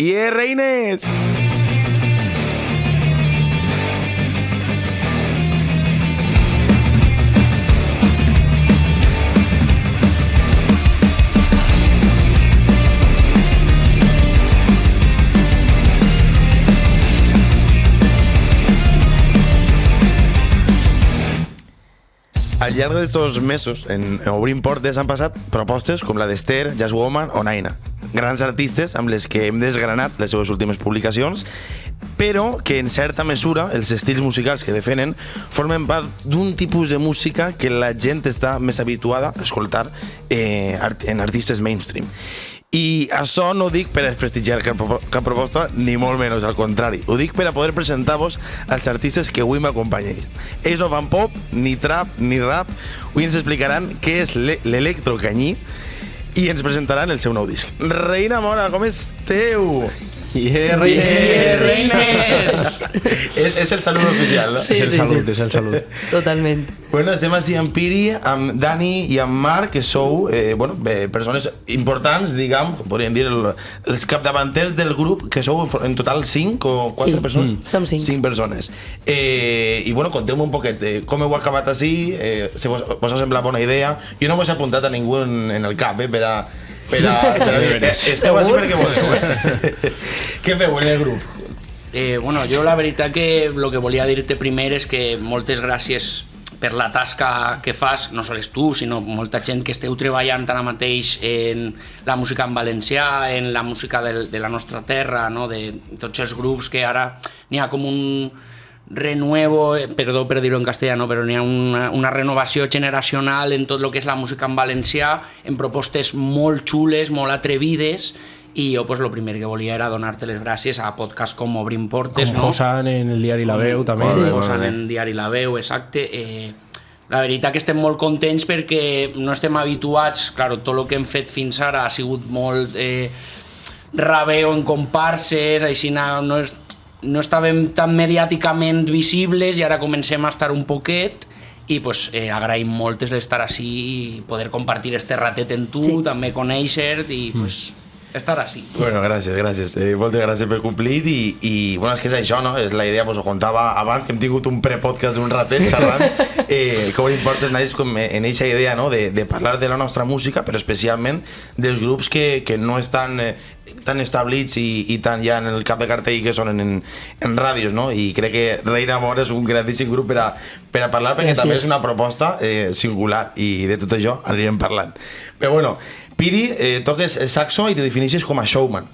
Reines! Al llarg d'estos mesos, en Obrim Portes han passat propostes com la d'Esther, Jazz Woman o Naina. Grans artistes amb les que hem desgranat les seves últimes publicacions, però que en certa mesura els estils musicals que defenen formen part d'un tipus de música que la gent està més habituada a escoltar en artistes mainstream. I això no ho dic per desprestigiar cap proposta, ni molt menys, al contrari. Ho dic per a poder presentar-vos als artistes que avui m'acompanyen. Ells no fan pop, ni trap, ni rap. Avui ens explicaran què és l'electrocanyí i ens presentaran el seu nou disc. Reina Mora, com esteu? Reines! És el salut oficial, no? Sí, és el salut. Totalment. Bueno, estem així amb Piri, amb Dani i amb Marc, que sou persones importants, diguem, podríem dir, els capdavanters del grup, que sou en total 5 o 4 persones? Som 5. 5 persones. I bueno, conteu-me un poquet com heu acabat així, si vos ha semblat bona idea. Jo no vos he apuntat a ningú en el cap, per a dir, esteu així perquè voleu. Què feu en el grup? Bueno, jo la veritat que el que volia dir-te primer és que moltes gràcies per la tasca que fas, no sols tu, sinó molta gent que esteu treballant ara mateix en la música en valencià, en la música de la nostra terra, no? De tots els grups que ara n'hi ha com un renuevo, perdó per dir-ho en castellano, però n'hi ha una renovació generacional en tot el que és la música en valencià, en propostes molt xules, molt atrevides, i jo pues, lo primer que volia era donar-te les gràcies a podcasts com Obrim Portes, com posen en el diari La Veu també. Com posen en el diari La Veu, exacte. La veritat que estem molt contents perquè no estem habituats, claro, tot el que hem fet fins ara ha sigut molt rabeo en comparses, així no estàvem tan mediàticament visibles i ara comencem a estar un poquet i pues, agraïm molt l'estar així i poder compartir este ratet en tu, també conèixer-te i pues, estar així. Bueno, gràcies. Moltes gràcies per complir i bueno, és que és això, no? És la idea, us ho contava abans, que hem tingut un prepodcast d'un ratet xerrant, com importes naix com en eixa idea, no? De parlar de la nostra música, però especialment dels grups que no estan tan establits i tan ja en el cap de cartell que sonen en ràdios, no? I crec que Reina Mora és un grandíssim grup per a parlar, perquè també és una proposta singular i de tot això anirem parlant. Però bueno, Piri, toques el saxo i te defineixes com a showman.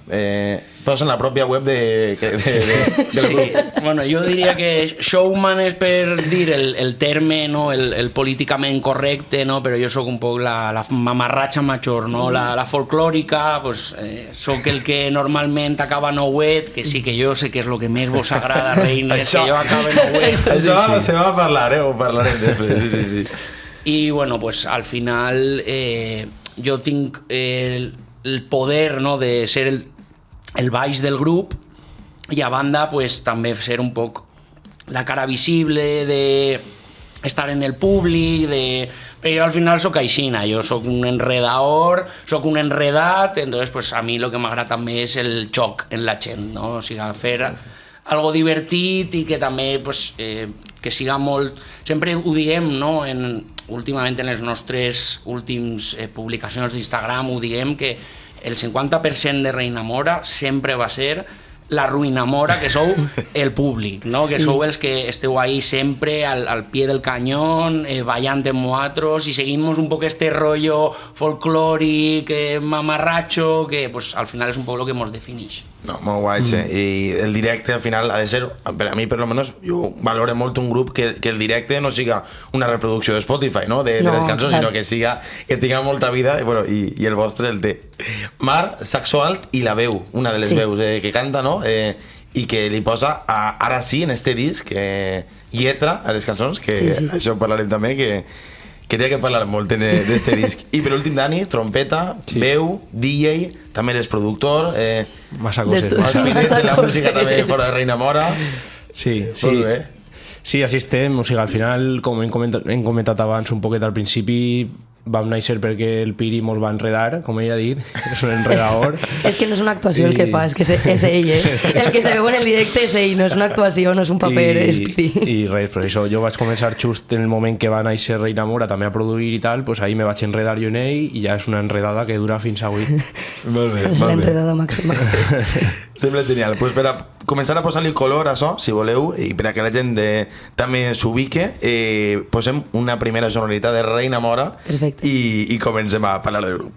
Posa en la pròpia web del grup. Sí, bueno, jo diria que showman és per dir el terme, no? el políticament correcte, no? Però jo sóc un poc la mamarratxa major, no? La folclòrica, pues, sóc el que normalment acaba nouet, que sí que jo sé que és el que més vos agrada, Reines, que jo acabe nouet. Això se va a parlar, ho parlarem després, sí. I bueno, pues al final jo tinc el poder, no, de ser el baix del grup i a banda pues, també ser un poc la cara visible, de estar en el públic, però jo al final sóc aixina, jo sóc un enredador, sóc un enredat, entonces pues, a mi el que m'agrada també és el xoc en la gent, no? O sigui, fer algo divertit i que també pues, que siga molt... Sempre ho diem, no? Últimament en les nostres últimes publicacions d'Instagram ho diem que el 50% de Reina Mora sempre va ser la Ruïna Mora, que sou el públic, no? Que sou els que esteu ahí sempre al pie del cañón, ballant amb nosaltres i seguim un poc este rollo folclòric, mamarratxo, que pues, al final és un poc el que ens defineix. No, molt guai, i el directe al final ha de ser, per a mi per almenys, jo valoro molt un grup que el directe no siga una reproducció de Spotify, no? de les cançons, sinó que tinga molta vida i el vostre el té. Mar, saxo alt i la veu, una de les veus que canta, no? I que li posa ara sí en este disc lletra a les cançons, que això ho parlarem també, que quería que parlar molt d'este disc. I per últim, Dani, trompeta, veu, DJ, també eres productor, massa coses. La música també fora de Reina Mora. Sí. Sí, així estem. O sigui, al final, com hem comentat abans un poquet al principi, vam néixer perquè el Piri mos va enredar, com ell ha dit, és un enredador. És que no és una actuació el que fa, és que és ell, El que se veu en el directe és ell, no és una actuació, no és un paper, és Piri. I res, per això jo vaig començar just en el moment que va néixer Reina Mora també a produir i tal, pues ahí me vaig enredar jo en ell i ja és una enredada que dura fins avui. Molt bé, molt bé. L'enredada màxima. Sembla genial. Pues per a començar a posar-li color a això, si voleu, i per a que la gent també s'ubique, posem una primera sonoritat de Reina Mora. Perfecte. I comencem a parlar del grup.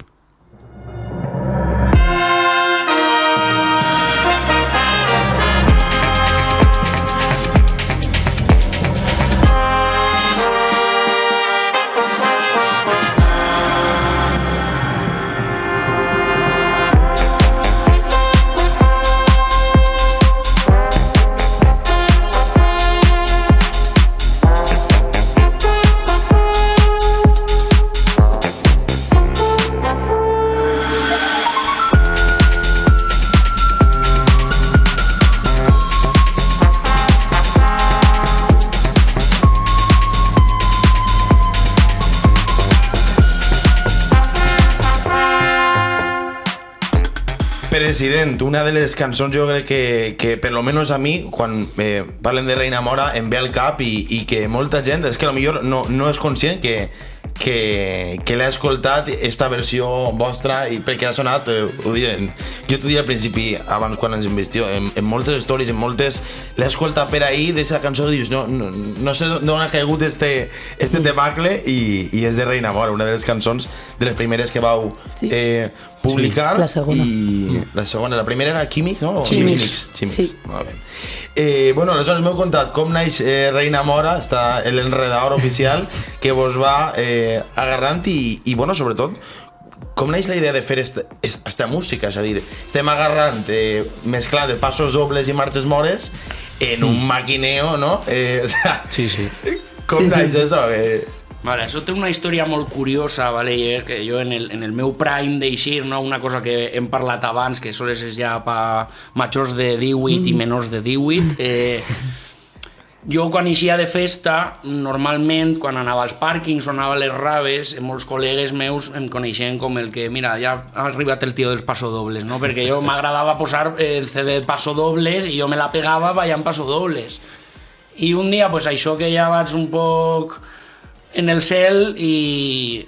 President, una de les cançons jo crec que per lo menos a mi, quan parlen de Reina Mora, em ve al cap i que molta gent, és que potser no és conscient que l'ha escoltat esta versió vostra i perquè ha sonat, jo t'ho diré al principi, abans quan ens investiu, en moltes stories, en moltes, l'he escoltat per ahir d'aquesta cançó, dius, no sé d'on ha caigut este temacle i és de Reina Mora, una de les cançons de les primeres que vau publicar. La segona. I la segona, la primera era Químic, no? Químics. Sí. Molt bé. Bueno, aleshores m'heu contat com naix Reina Mora, està l'enredador oficial que vos va agarrant i bueno, sobretot, com naix la idea de fer esta música? És a dir, estem agarrant, mesclant de passos dobles i marxes mores en un maquineo, no? Sí. Com naix això? Vale, això té una història molt curiosa, vale? I és que jo en el meu prime d'eixir, no? Una cosa que hem parlat abans, que sols és ja per majors de 18 i menors de 18, jo quan eixia de festa, normalment quan anava als pàrquings o anava a les raves, molts col·legues meus em coneixien com el que, mira, ja ha arribat el tio dels pasodobles, no? Perquè jo m'agradava posar el CD de pasodobles i jo me la pegava ballant pasodobles. I un dia, pues això que ja vaig un poc en el cel i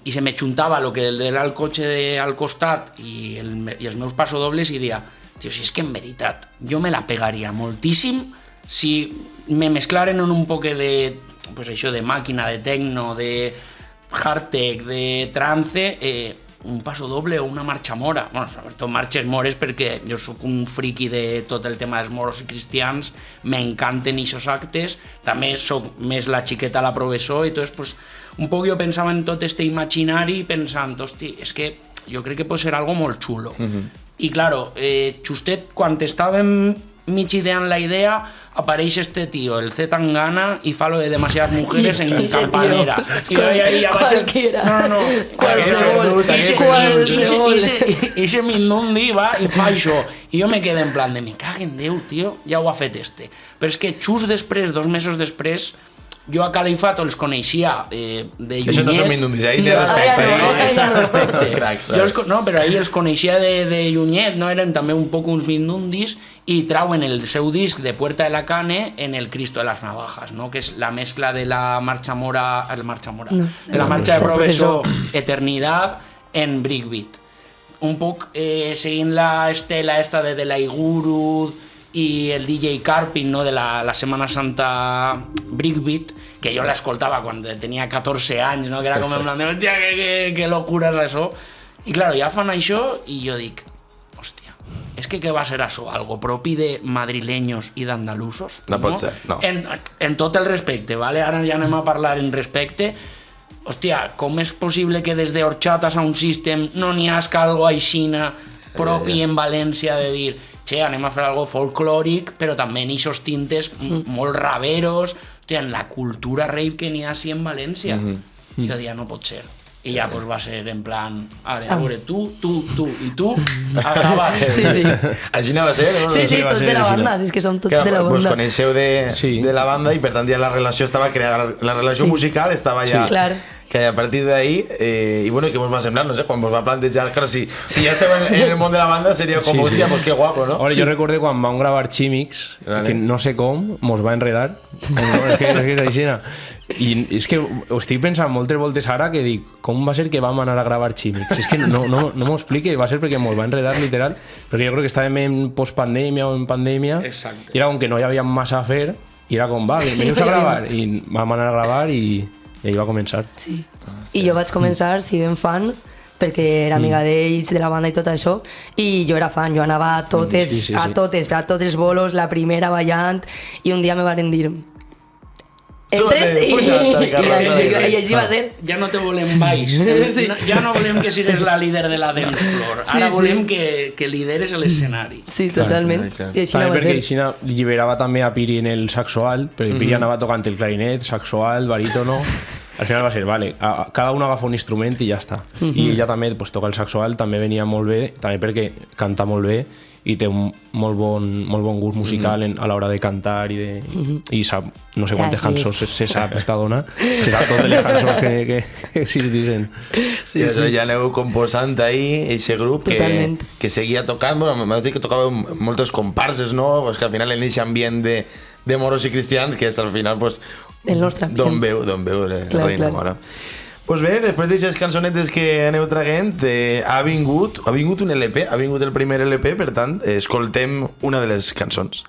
se me xuntava lo que era el cotxe al costat i els meus pasodobles i dia, tio, si és que en veritat jo me la pegaria moltíssim si me mesclaren en un poc de, pues això, de màquina, de tecno, de hardtech, de trance, un pasodoble o una marxa mora. Bueno, sobretot marxes mores perquè jo sóc un friki de tot el tema dels moros i cristians, m'encanten ixos actes, també sóc més la xiqueta a la professor i tot, pues, un poc jo pensava en tot este imaginari pensant, hosti, és que jo crec que pot ser algo molt xulo. I claro, justet quan estàvem mig ideant la idea, apareix este tío, el Z Tangana, y fa lo de demasiadas mujeres en campanera. Y ya cualquiera. No. Qualsevol. Ixe Mindundi va i fa això. I jo me quedé en plan de, me caguen Déu, tio, ja ho ha fet este. Però és que just després, 2 mesos després, jo a Califato els coneixia de Llunyet. Això no són Mindundis, ahí de respecte. No, però ahir els coneixia de Llunyet, no? Eren també un poc uns Mindundis i trauen el seu disc de Puerta de la Cane en el Cristo de las Navajas, no? Que és la mescla de la marxa mora, de la marxa de professor Eternidad en Breakbeat. Un poc seguint la estela esta de la Igurud i el DJ Carpin, no? De la Setmana Santa Breakbeat, que jo l'escoltava quan tenia 14 anys, no? Que era com en plan de, hòstia, que locura és això. I clar, ja fan això i jo dic, hòstia, és que què va ser això? Algo propi de madrileños i d'andalusos? No pot ser, no. En tot el respecte, ¿vale? Ara ja anem a parlar en respecte. Hòstia, com és possible que des d'Horchata Sound System no n'hi hasca algo aixina propi en València de dir, che, anem a fer algo folclòric, però també en ixos tintes molt raveros, hòstia, en la cultura rave que n'hi ha així en València. I jo dia, no pot ser. I ja pues, va ser en plan, a veure, tu i tu, a gravar. Sí. Així no va ser, no? Sí, tots de la banda, si és que som tots de la banda. Vos coneixeu de la banda i per tant ja la relació estava creada, la relació musical estava ja que a partir d'ahí, i bueno, què vos va semblar? No sé, quan vos va plantejar... Claro, si ja esteu en el món de la banda, seria com, hòstia, pues qué guapo, no? Ahora, yo recuerdo quan vam gravar Chimix, que no sé com, mos va enredar. És que és així. I és que ho estic pensant moltes voltes ara que dic, com va ser que vam anar a gravar Chimix? És que no m'ho explique, va ser perquè mos va enredar literal, perquè jo crec que estàvem en postpandèmia o en pandèmia, Exacte. i era com que no hi havia massa a fer, i era com, va, veniu a gravar, i vam anar a gravar i ahí va començar. Sí. I jo vaig començar sent fan perquè era amiga d'ells, de la banda i tot això, i jo era fan, jo anava a totes, a tots els bolos, la primera ballant, i un dia me van dir entres i així va ser. Ja no te volem baix, ja no volem que sigues la líder de la dance floor, ara volem que lideres l'escenari. Sí, totalment, i així va perquè ser. així lliberava també a Piri en el saxo alt, perquè Piri anava tocant el clarinet, saxo alt, barítono. Al final va ser, vale, cada un agafa un instrument i ja està. I ella també pues, toca el saxo alt, també venia molt bé, també perquè canta molt bé i té un molt bon gust musical a l'hora de cantar i sap no sé quantes cançons se sap esta dona, se sap totes les cançons que existeixen. I això ja aneu composant ahí, eixe grup que seguia tocant, bueno, m'has dit que tocàveu moltes comparses, no? Pues que al final en aquest ambient de moros i cristians, que és al final, pues, el nostre ambient. D'on veu Reina Mora. Pues bé, després d'aquestes cançonetes que aneu traient, ha vingut un LP, ha vingut el primer LP, per tant, escoltem una de les cançons.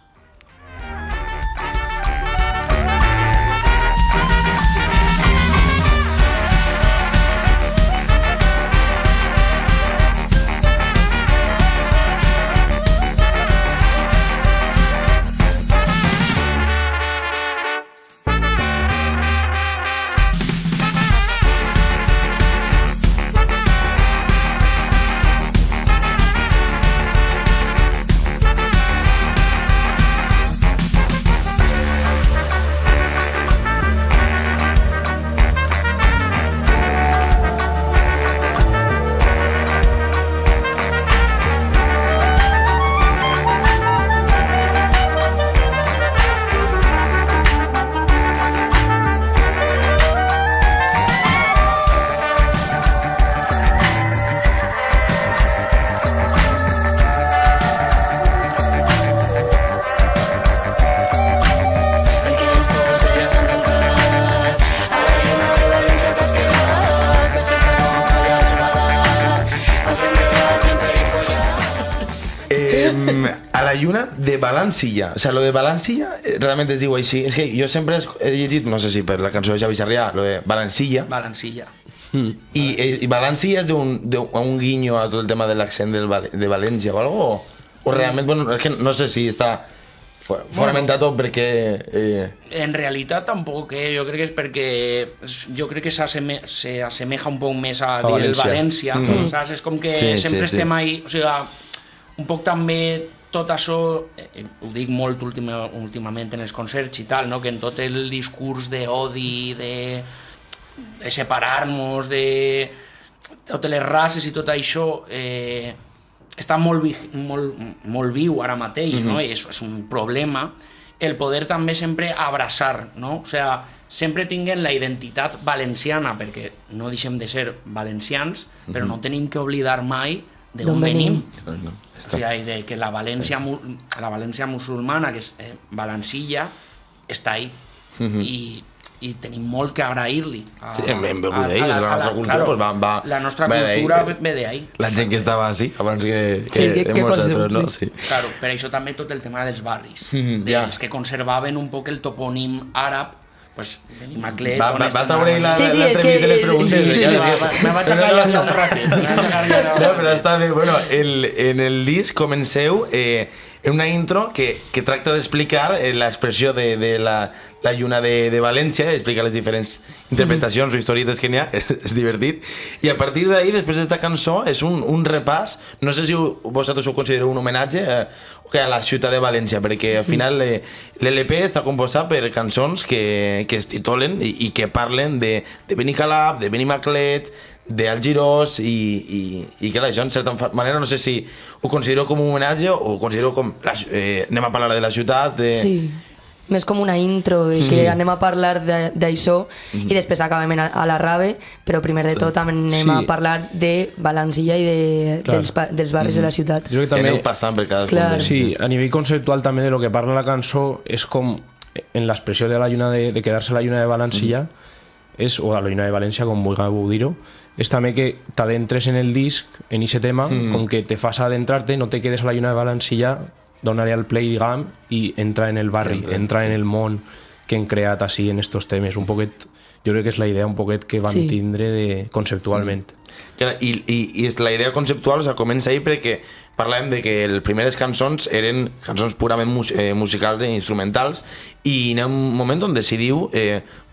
A la lluna de Balancilla. O sea, lo de Balancilla realment es diu així. És que jo sempre he llegit, no sé si per la cançó de Xavi Sarrià, lo de Balancilla. Balancilla. I Balancilla és un guiño a tot el tema de l'accent de València o algo? O realment, bueno, és que no sé si està fonamentat o perquè... En realitat tampoc, jo crec que és perquè jo crec que s'assemeja un poc més a dir el València, saps? És com que sempre estem ahí, o sigui, un poc també tot això, ho dic molt últimament en els concerts i tal, no? Que en tot el discurs d'odi, de separar-nos, de totes les races i tot això, està molt viu ara mateix, no? I és un problema el poder també sempre abraçar, no? O sigui, sempre tinguem la identitat valenciana, perquè no deixem de ser valencians, però no tenim que oblidar mai d'on venim. O sigui, de que la València musulmana, que és Balancilla, està ahí. I tenim molt que agrair-li. Hem begut d'ell, la nostra cultura va... La nostra cultura ve d'ahí. La gent que estava així, abans que nosaltres, no? Sí. Claro, per això també tot el tema dels barris, dels que conservaven un poc el topònim àrab, pues Benimaclet... Va treure l'entrevista de les preguntes. Me vaig a callar ja un ratet. No, però està bé. Bueno, en el disc comenceu en una intro que tracta d'explicar l'expressió de la lluna de València, explicar les diferents interpretacions o historietes que n'hi ha, és divertit. I a partir d'ahí, després d'esta cançó, és un repàs, no sé si vosaltres ho considereu un homenatge a la ciutat de València, perquè al final l'LP està composat per cançons que es titulen i que parlen de Benicalap, de Benimaclet, d'Algirós i clar, això en certa manera no sé si ho considero com un homenatge o ho considero com anem a parlar de la ciutat. Sí. més com una intro de que anem a parlar d'això i després acabem a la rave, però primer de tot anem a parlar de Valencia i dels barris de la ciutat. Jo crec que també aneu passant per cadascun. Sí, a nivell conceptual també de lo que parla la cançó és com en l'expressió de la lluna de quedar-se a la lluna de València o a la lluna de València, com vulgueu dir-ho, és també que t'adentres en el disc, en aquest tema, com que te fas adentrar-te, no te quedes a la lluna de València, donar-hi al play, diguem, i entrar en el barri, entrar en el món que hem creat així en estos temes. Un poquet, jo crec que és la idea un poquet que van tindre conceptualment. I la idea conceptual comença ahir perquè parlàvem de que les primeres cançons eren cançons purament musicals i instrumentals i hi ha un moment on decidiu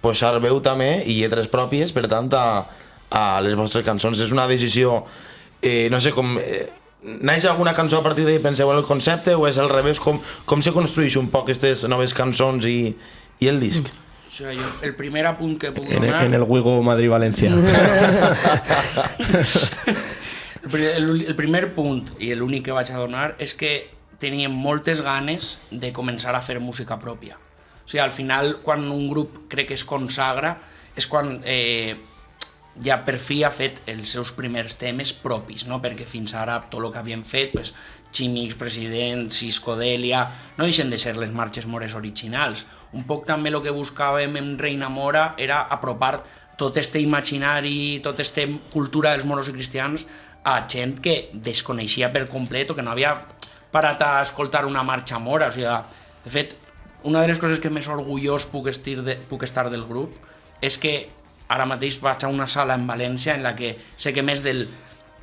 posar veu també i lletres pròpies, per tant, a les vostres cançons. És una decisió, no sé, com... Naix alguna cançó a partir d'ahir, penseu en el concepte, o és al revés? Com se construeix un poc aquestes noves cançons i el disc? O sigui, jo, el primer apunt que puc donar... En el Wigo Madrid-València. El primer punt, i l'únic que vaig a donar, és que teníem moltes ganes de començar a fer música pròpia. O sigui, al final, quan un grup crec que es consagra, és quan ja per fi ha fet els seus primers temes propis, no? Perquè fins ara tot el que havien fet, pues, Chimix, President, Cisco-Delia, no deixen de ser les marxes mores originals. Un poc també el que buscàvem en Reina Mora era apropar tot este imaginari, tota esta cultura dels moros i cristians a gent que desconeixia per complet o que no havia parat a escoltar una marxa mora. O sigui, de fet, una de les coses que més orgullós puc estar del grup és que ara mateix vaig a una sala en València en la que sé que més del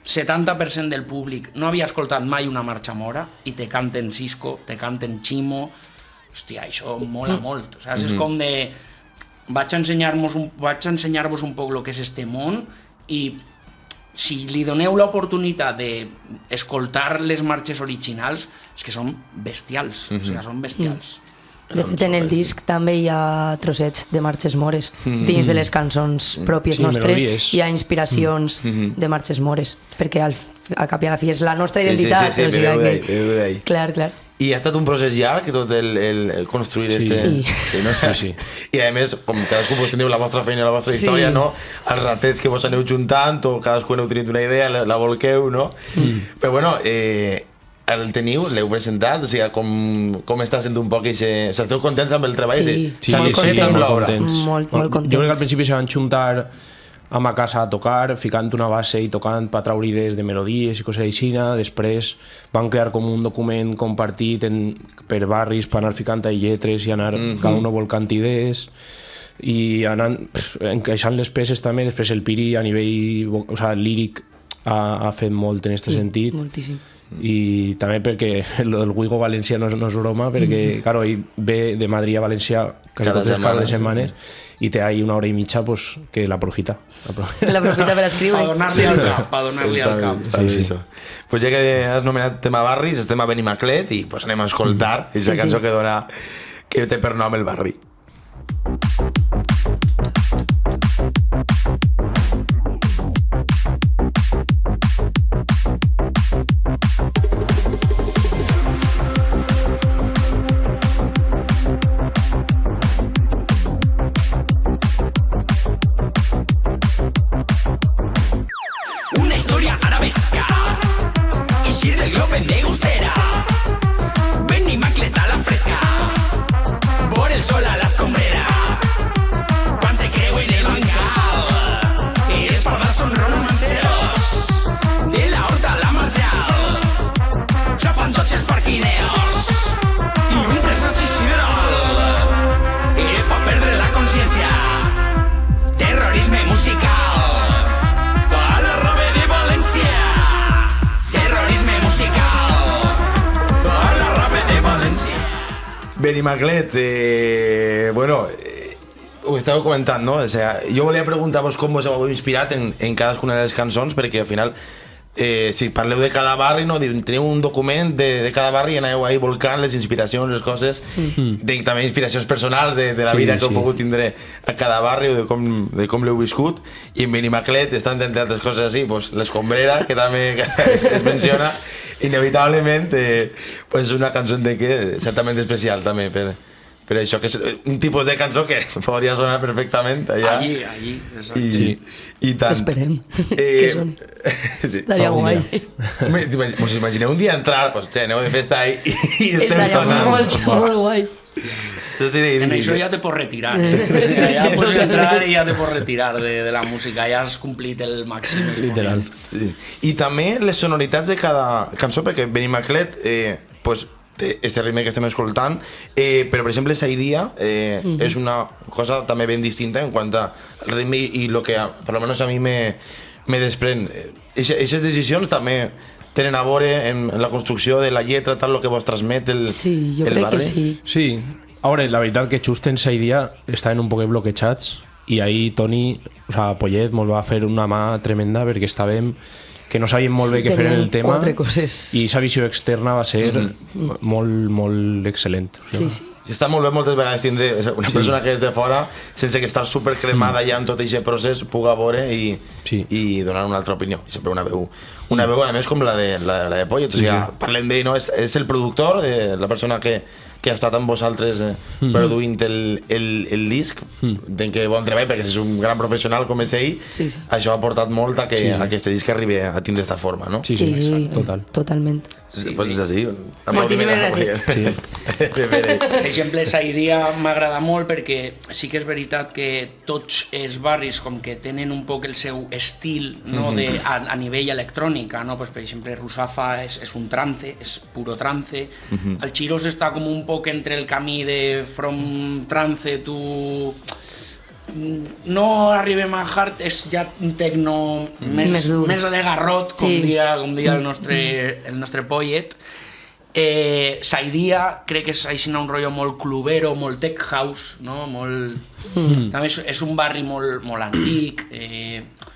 70% del públic no havia escoltat mai una marxa mora i te canten Cisco, te canten Chimo. Hòstia, això mola molt. O sigui, és com de... Vaig a ensenyar-vos un poc el que és este món i si li doneu l'oportunitat d'escoltar les marxes originals és que són bestials. O sigui, són bestials. De fet, en el disc també hi ha trossets de marxes mores. Dins de les cançons pròpies nostres hi ha inspiracions de marxes mores, perquè al cap i a la fi és la nostra identitat. Sí, veu d'ahí. Clar. I ha estat un procés llarg, tot el construir Sí. I a més, com cadascú teniu la vostra feina i la vostra història, no? Els ratets que vos aneu juntant, o cadascú aneu tenint una idea, la volqueu, no? Però bueno, el teniu, l'heu presentat, o sigui, com està sent un poc això? Esteu contents amb el treball? Sí, molt contents. Molt contents. Jo crec que al principi se van juntar a ma casa a tocar, ficant una base i tocant per treure idees de melodies i coses així. Després van crear com un document compartit per barris per anar ficant lletres i anar cada un volcant idees i anant encaixant les peces també. Després el Piri a nivell líric ha fet molt en aquest sentit. Moltíssim. I també perquè el Wigo València no és broma, perquè claro, ell ve de Madrid a València cada setmanes i té ahí una hora i mitja pues, que l'aprofita. L'aprofita per escriure. Pa donar-li al cap. Sí. Pues ja que has nomenat tema barris, estem a Benimaclet i pues anem a escoltar aquesta cançó que té per nom el barri. Una historia arabesca y Sir del Globe de Ustera. Benimaclet a la fresca, por el sol a la escombrera. Quan se creu en el bancal y els pardals són romanceros. De la horta a la marjal, xapan tots els parquineos i un presagi sideral que fa perdre la consciència. Terrorisme musical. Benimaclet, bueno, ho estàveu comentant, no? O sea, jo volia preguntar-vos com vos heu inspirat en cadascuna de les cançons, perquè al final, si parleu de cada barri, no? Teniu un document de cada barri i aneu ahí volcant les inspiracions, les coses, també inspiracions personals de la vida que heu pogut tindre a cada barri o de com l'heu viscut. I en Benimaclet estan entre altres coses així, pues, l'Escombrera, que també es menciona, inevitablement pues una cançó que certament especial també per Però això que és un tipus de cançó que podria sonar perfectament allà. Allí, exacte. I tant. Esperem que soni. Sí. Estaria guai. Us imagineu un dia entrar, pues, aneu de festa i estem Estaria sonant. molt guai. En això ja te pots retirar, ja pots entrar i ja te pots retirar de la música, ja has complit el màxim. Literal. Sí. I també les sonoritats de cada cançó, perquè Benimaclet pues, té este ritme que estem escoltant, però per exemple Saidia és una cosa també ben distinta en quant al ritme i el que per almenys a mi me desprèn. Aquestes decisions també tenen a veure en la construcció de la lletra, tal, el que vos transmet el barri? Sí, jo crec que sí. Sí, a veure, la veritat que just en Saidia estaven un poc bloquejats i ahir Toni, o sea, Pollet, mos va fer una mà tremenda perquè estàvem que no sabíem molt bé què fer en el tema i aquesta visió externa va ser molt excel·lent. Sí, sí. Està molt bé moltes vegades tindre una persona que és de fora sense que estar super cremada ja en tot aquest procés puga veure i donar una altra opinió. I sempre una veu a més com la de Pollet, o sigui, parlem d'ell, no? És el productor, la persona que ha estat amb vosaltres produint el disc, entenc que bon treball perquè és un gran professional com és ell, això ha portat molt a que aquest disc arribi a tindre aquesta forma, no? Sí, totalment. Pues és així. Moltíssimes gràcies. Per exemple, Saidia m'agrada molt perquè sí que és veritat que tots els barris com que tenen un poc el seu estil, no, a nivell electrònica, no? Pues, per exemple, Rusafa és un trance, és puro trance. El Chiros està com un poc entre el camí de from trance to... No arribem a hard, és ja un tecno més de garrot, com dia el nostre Pollet. Saidia crec que és així un rotllo molt clubero, molt tech house, no? També és un barri molt antic.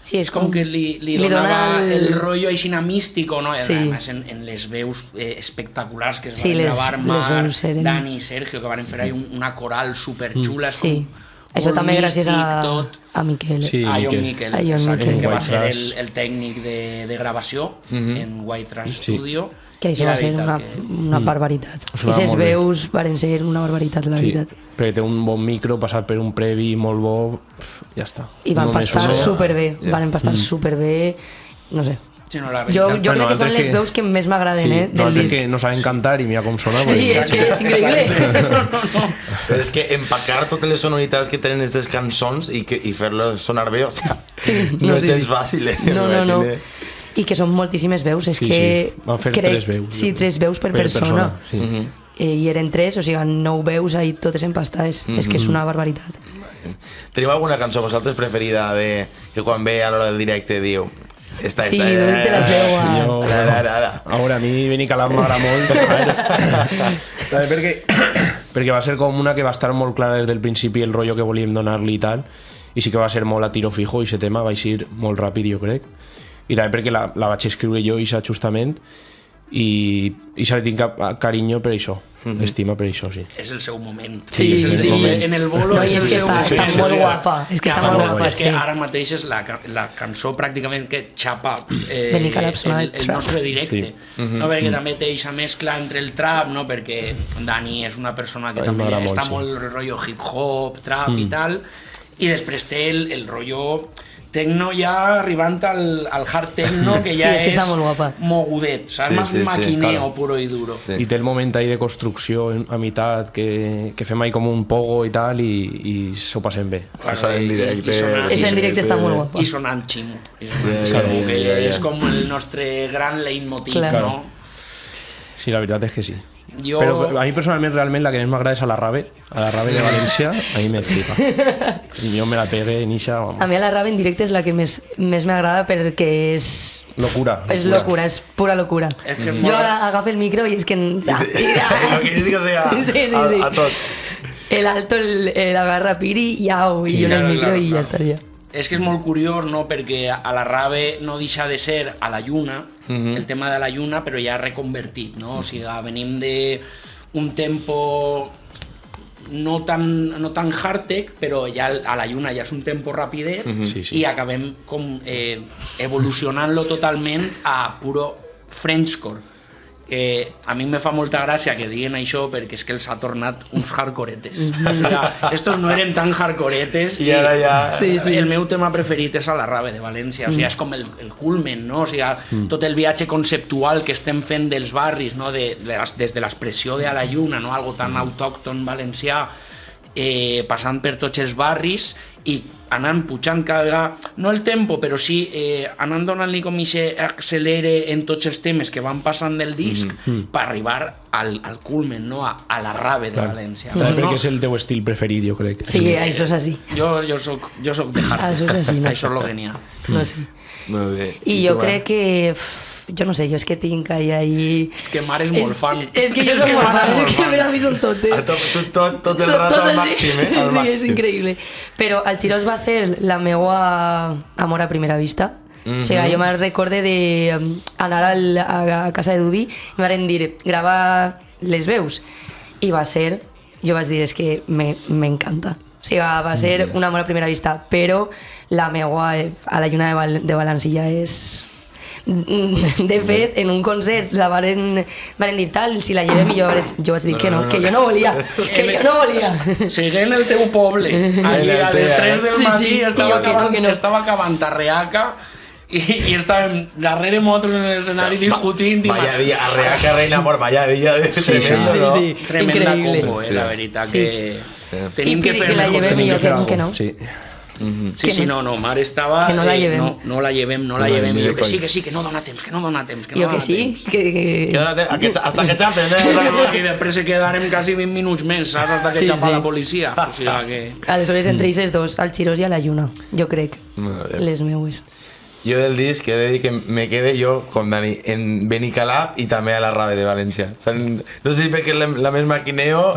Sí, és com que li donava el rotllo així místico, no? Además, en les veus espectaculars que es van gravar Mar, Dani i Sergio, que van fer una coral superxula. Sí, això també gràcies a Miquel. A John Miquel, que va ser el tècnic de gravació en White Trash Studio. Que això va ser una barbaritat. Aquestes veus van ser una barbaritat, la veritat. Perquè té un bon micro, passat per un previ molt bo, ja està. I van pastar superbé, van pastar superbé, no sé. Jo crec que són les veus que més m'agraden del disc. Que no saben cantar i mira com sona. Sí, és que és increïble. És que empacar totes les sonoritats que tenen aquestes cançons i fer-les sonar bé, no és gens fàcil. No. I que són moltíssimes veus, és que... Van fer 3 veus. Sí, 3 veus per persona. I eren 3, o sigui, 9 veus ahí totes empastades. És que és una barbaritat. Teniu alguna cançó vosaltres preferida que quan ve a l'hora del directe diu... Sí, duit la seua. Ara, a mi Benicalam m'agrada molt. Perquè va ser com una que va estar molt clara des del principi el rotllo que volíem donar-li i tal, i sí que va ser molt a tiro fijo i aquest tema va eixir molt ràpid, jo crec. I també perquè la vaig escriure jo justament i se li tinc carinyo per això, estima per això, sí. És el seu moment. Sí. En el bolo és el seu moment. Està molt guapa. És que està molt guapa. És que ara mateix és la cançó pràcticament que xapa el nostre directe. No, perquè també té aquesta mescla entre el trap, no? Perquè Dani és una persona que també està molt rotllo hip-hop, trap i tal, i després té el rotllo tecno ja arribant al hard techno, que ja és mogudet, saps? Más maquineo puro i duro. I té el moment ahí de construcció a meitat, que fem ahí com un pogo i tal, i s'ho passem bé. Això en directe. Això en directe està molt guapa. I sonant ximo. Que és com el nostre gran leitmotiv, no? Sí, la veritat és que sí. Però a mi personalment realment la que més m'agrada és a la Rave de València, a mi me flipa. I jo me la pegue en ixa, vamos. A mi a la Rave en directe és la que més m'agrada perquè és... Locura. És locura, és pura locura. Jo ara agafo el micro i és que... Lo que és que sea a tot. El alto l'agarra Piri i au, i jo en el micro i ja estaria. És que és molt curiós, no?, perquè a la Rave no deixa de ser a la lluna, el tema de la lluna, però ja reconvertit, no? O sigui, venim d'un tempo no tan hard-tech, però ja a la lluna ja és un tempo rapidet, i acabem com evolucionant-lo totalment a puro Frenchcore. a mi me fa molta gràcia que diguin això perquè és que els ha tornat uns hardcoretes. O sigui, estos no eren tan hardcoretes i ara ja... El meu tema preferit és a la Rave de València, o sigui, és com el culmen, no? O sigui, tot el viatge conceptual que estem fent dels barris, no? Des de l'expressió de A la Lluna, no? Algo tan autòcton valencià, passant per tots els barris i anant pujant cada vegada, no el tempo, però sí anant donant-li com accelere en tots els temes que van passant del disc per arribar al culmen, no? A la Rave de València. Perquè és el teu estil preferit, jo crec. Sí, això és així. Jo soc de hard. Això és així, no? Això és lo que n'hi ha. No, sí. Molt bé. I jo crec que... Jo no sé, jo és que tinc ahí... És que Mar és molt fan. És que jo soc molt fan, és que per a mi són totes. Tot el rato al màxim, eh? Sí, és increïble. Però el Xirós va ser la meua amor a primera vista. O sigui, jo me'n recorde d'anar a casa de Dudi i em van dir, grava les veus. I va ser... Jo vaig dir, és que m'encanta. O sigui, va ser un amor a primera vista, però la meua a la Lluna de València és... De fet, en un concert la varen dir tal, si la llevem i jo vaig dir que no, que jo no volia, que jo no volia. Seguint el teu poble, allí a les 3 del matí estava acabant Arreaca i estàvem darrere nosaltres en l'escenari discutint. Vaya dia, Arreaca, Reina Amor, vaya dia. Sí, tremenda combo, la veritat, que tenim que fer la llevem i jo que no. Sí, no, Mar estava... Que no la llevem. No la llevem. I jo que sí, que no dona temps, Jo que sí, que... Hasta que xapen, I després se quedarem quasi 20 minuts més, saps? Hasta que xapa la policia. O sigui que... Aleshores, entre ells dos, al Xirós i a la Lluna, jo crec, les meues. Jo del disc he de dir que me quede jo com Dani en Benicalà i també a la Rave de València. No sé si perquè és la més maquineo,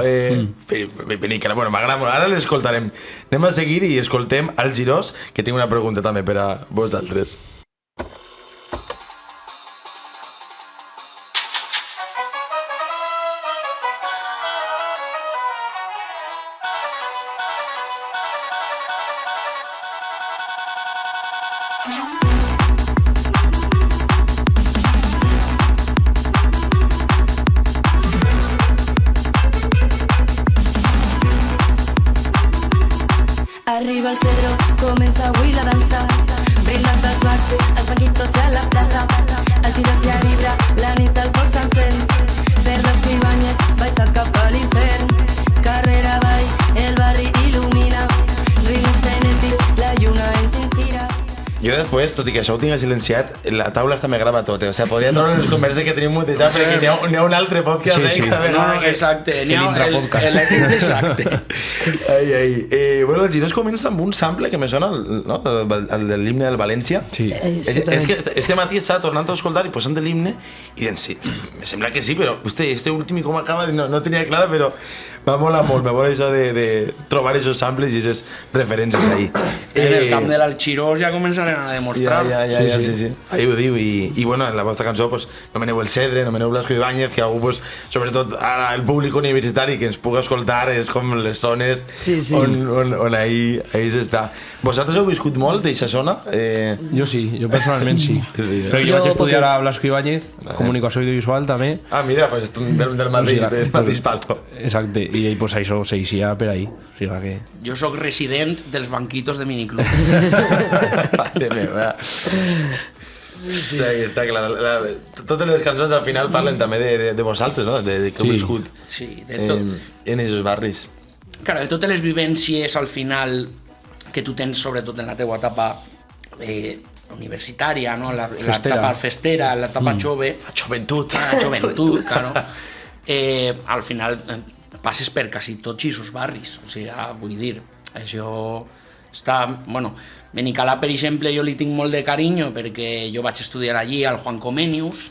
Benicalà, bueno, m'agrada molt. Ara l'escoltarem. Anem a seguir i escoltem al Girós, que tinc una pregunta també per a vosaltres. Arriba el cedro, comença avui la dansa. Brindant als bars, als banquitos i a la plaça. El Xirós ja vibra, la nit al cor s'encén. Verdasco i Banyet, baixat cap a l'infern. Carrera avall, el barri il·lumina. Ritmes frenètics, la lluna ens inspira. Jo després, tot i que això ho tinc silenciat, la taula està me grava tot, o sigui, podria treure les converses que tenim mutejar perquè n'hi ha un altre podcast cada vegada. Exacte, n'hi ha exacte. Bueno, el Girós comença amb un sample que me sona, no?, el de l'himne del València. Sí. És que este matí estava tornant a escoltar i posant l'himne i dient, sí, me sembla que sí, però este últim com acaba, no tenia clara, però me mola això de trobar aquests samples i aquestes referències ahí. En el camp de l'Alchirós ja començarem a demostrar. Sí. Ahí ho diu. I bueno, en la vostra cançó, pues, nomeneu el Cedre, nomeneu Blasco Ibáñez, que algú, pues, sobretot ara el públic universitari que ens pugui escoltar, és com les zones on ahí s'està. Vosaltres heu viscut molt d'eixa zona? Jo sí, jo personalment sí. Però jo vaig estudiar a Blasco Ibáñez, comunicació audiovisual també. Ah, mira, pues del mateix palo. Exacte, i pues això s'eixia per ahí. O sigui que... Jo sóc resident dels banquitos de miniclub. Mare meva. Sí, està clar. Totes les cançons al final parlen també de vosaltres, no? De que heu viscut en aquests barris. Claro, de totes les vivències al final que tu tens, sobretot en la teua etapa universitària, no? L'etapa festera, l'etapa jove. La joventut. La joventut, claro. Al final passes per quasi tots aquests barris, o sigui, vull dir, això està... Bueno, Benicalà, per exemple, jo li tinc molt de carinyo perquè jo vaig estudiar allí al Juan Comenius,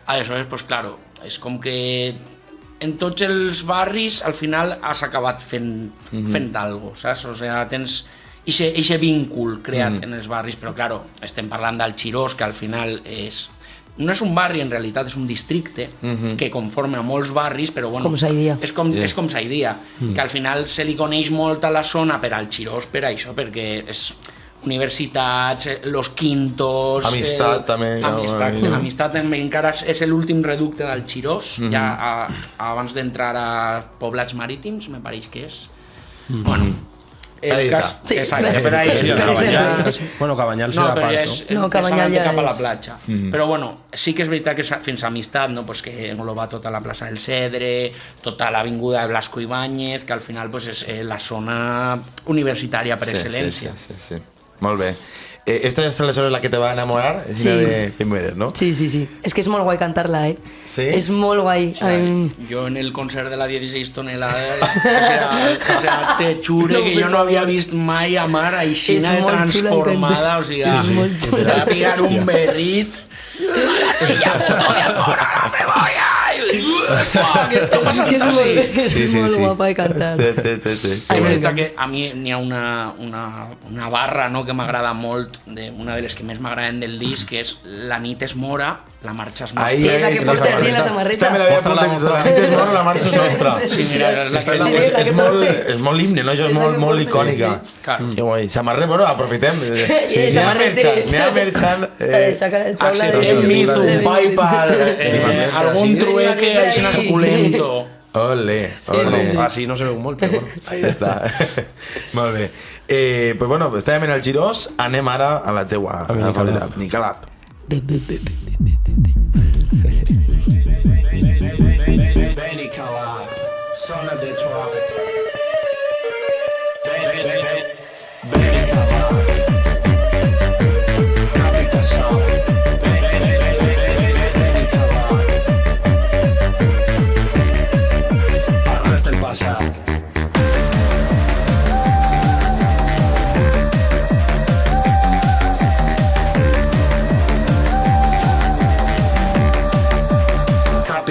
aleshores, pues claro, és com que en tots els barris al final has acabat fent alguna cosa, saps? O sigui, tens eixe víncul creat en els barris, però claro, estem parlant del Xirós, que al final no és un barri, en realitat és un districte que conforma molts barris, però bueno, com Saidia. És com Saidia, que al final se li coneix molt a la zona per al Xirós, per això, perquè és universitats, los quintos... Amistat, també. Amistat també encara és l'últim reducte del Xirós, ja abans d'entrar a poblats marítims, me pareix que és. Bueno, el cas... Exacte, per ahí està. Bueno, Cabanyal serà part, no? No, Cabanyal ja cap a la és. platja. Però bueno, sí que és veritat que fins a Amistat, no? Pues que engloba tota la plaça del Cedre, tota l'avinguda de Blasco Ibáñez, que al final pues, és la zona universitària per excel·lència. Sí. Molt bé. Esta és aleshores la que te va enamorar? És Sí. de Quimberes, no? Sí. És que és molt guai cantar-la, Sí? És molt guai. Yo en el concert de la 16 toneladas, o sea, te jure que yo no había visto mai a Mar aixina de transformada, o sea, me va a pegar un berrit. Sí, ya, puto de Alcora, me voy a... ¿Qué está pasando así? És molt guapa de cantar. Sí. És veritat que a mi n'hi ha una barra, no, que m'agrada molt, una de les que més m'agraden del disc, que és La nit és mora, la marxa és nostra. Sí, és la que posta així en la samarreta. Esta me la veia apuntat, la nit és mora, la marxa és nostra. Sí, mira, és la que... És molt himne, no? Això és molt icònica. Claro. Que guai. Samarret, bueno, aprofitem. samarretes. N'hi ha merchant. Acceptem Mizu, Paypal, algun trueque així suculento. Ole. Així no se veu molt, però bueno. Ahí està. Molt bé. Pues bueno, estàvem en el Girós, anem ara a la teua favorita, Benicalap. Benicalap, son of the trap. Benicalap, Capicasal. Benicalap, parles del passat.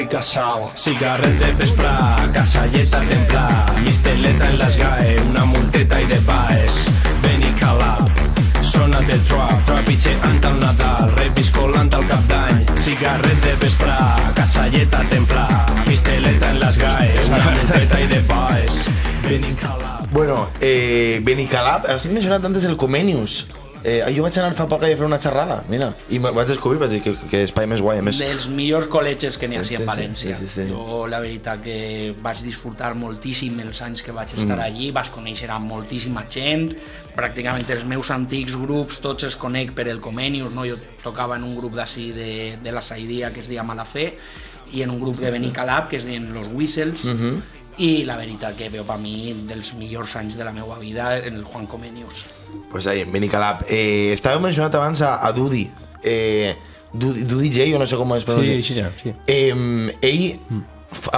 Casao, cigarret de vespre, casalleta templar, misteleta en les GAE, una multeta i de baes. Benicalap, sona del trap, trapitxeant al Nadal, repiscolant al Cap d'Any. Cigarret de vespre, casalleta templar, misteleta en les GAE, una multeta i de baes. Benicalap. Bueno, Benicalap, has mencionat antes el Comenius. Jo vaig anar fa poc a fer una xerrada, mira, i vaig descobrir, vaig dir que espai més guai, a més. Dels millors col·legis que n'hi ha a València. Sí. Jo la veritat que vaig disfrutar moltíssim els anys que vaig estar allí, vas conèixer a moltíssima gent, pràcticament els meus antics grups tots els conec per el Comenius, no? Jo tocava en un grup d'ací de la Saidia que es deia Malafé i en un grup de Benicalap que es deien Los Whistles, i la veritat que veu per mi dels millors anys de la meva vida en el Juan Comenius. Pues ahí, en Benicalap. Estàveu mencionat abans a Dudi. Dudi J, o no sé com es pronuncia. Sí. Ell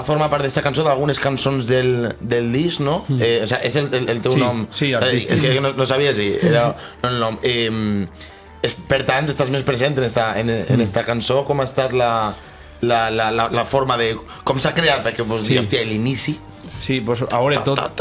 forma part d'esta cançó d'algunes cançons del disc, no? O sea, és el teu nom. Sí, artista. És que no sabia si era el nom. Per tant, estàs més present en esta cançó. Com ha estat la forma de... Com s'ha creat? Perquè, hòstia, l'inici... Sí, pues ahora todo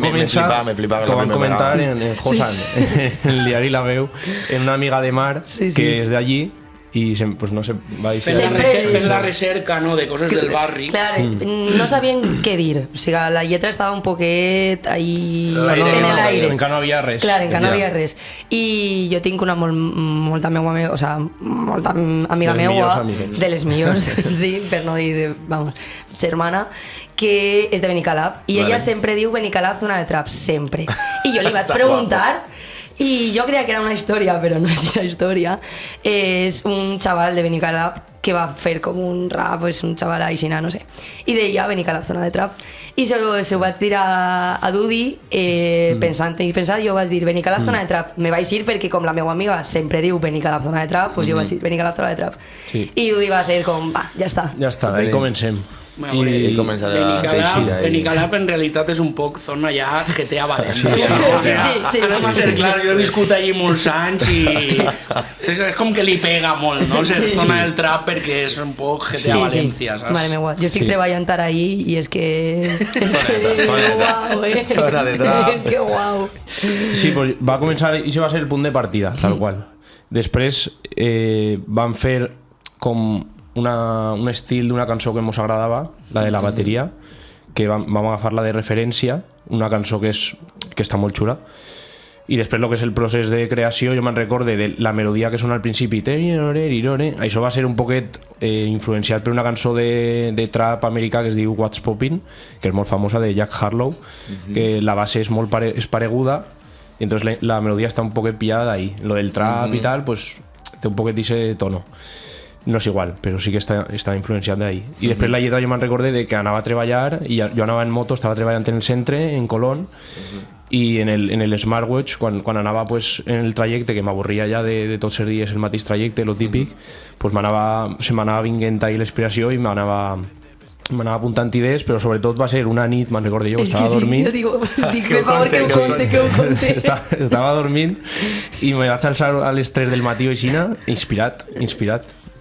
comença, me flipava que van comentar en Josan, en el diari La Veu, en una amiga de Mar que és d'allí i pues no sé, va dir... Fes la recerca, no, de coses del barri. Clar, no sabien què dir. O sigui, la lletra estava un poquet ahí en el aire. Encara no havia res. Clar, encara no havia res. I jo tinc una molta meua, o sea, molta amiga meua, de les millors, sí, per no dir, vamos, germana, que és de Benicalap, i ella sempre diu Benicalap zona de trap, sempre. I jo li vaig preguntar, i jo creia que era una història, però no és una història. És un xaval de Benicalap que va fer com un rap, és un xaval aixina, no sé. I deia Benicalap zona de trap. I se ho vaig dir a Dudi, pensant, jo vaig dir Benicalap zona de trap. Me vaig ir perquè com la meva amiga sempre diu Benicalap zona de trap, pues jo vaig dir Benicalap zona de trap. I Dudi va ser com, va, ja està. Ja està, ahí comencem. I començarà a teixir ahí. Benicalap en realitat és un poc zona ja GTA València. Sí. Anem a ser clars, jo he viscut allí molts anys i és com que li pega molt, no? Ser zona del trap perquè és un poc GTA València, saps? Mare meva, jo estic treballant ara ahí i és que... Guau, Zona de trap. Que guau. Sí, pues va començar, i això va ser el punt de partida, tal qual. Després van fer com un estil d'una cançó que ens agradava, la de la bateria, que vam agafar-la de referència, una cançó que està molt xula, I després el que és el procés de creació, jo me'n recorde de la melodia que sona al principi, això va ser un poquet influenciat per una cançó de trap americà que es diu What's Poppin', que és molt famosa, de Jack Harlow, que la base és molt pareguda, i entonces la melodia està un poquet pillada d'ahí. Lo del trap i tal, pues, té un poquet d'ese tono. No és igual, però sí que està influenciat d'ahí. I després la lletra jo me'n recorde de que anava a treballar, i jo anava en moto, estava treballant en el centre, en Colón, i en el smartwatch, quan anava pues, en el trajecte, que m'avorria ja de tots els dies el mateix trajecte, lo típic, pues se m'anava vinguent ahí l'inspiració i m'anava apuntant idees, però sobretot va ser una nit, me'n recordo jo, estava dormint. Jo dic, per favor, que ho conte. Estava dormint i me vaig alçar a les 3 del matí o aixina, inspirat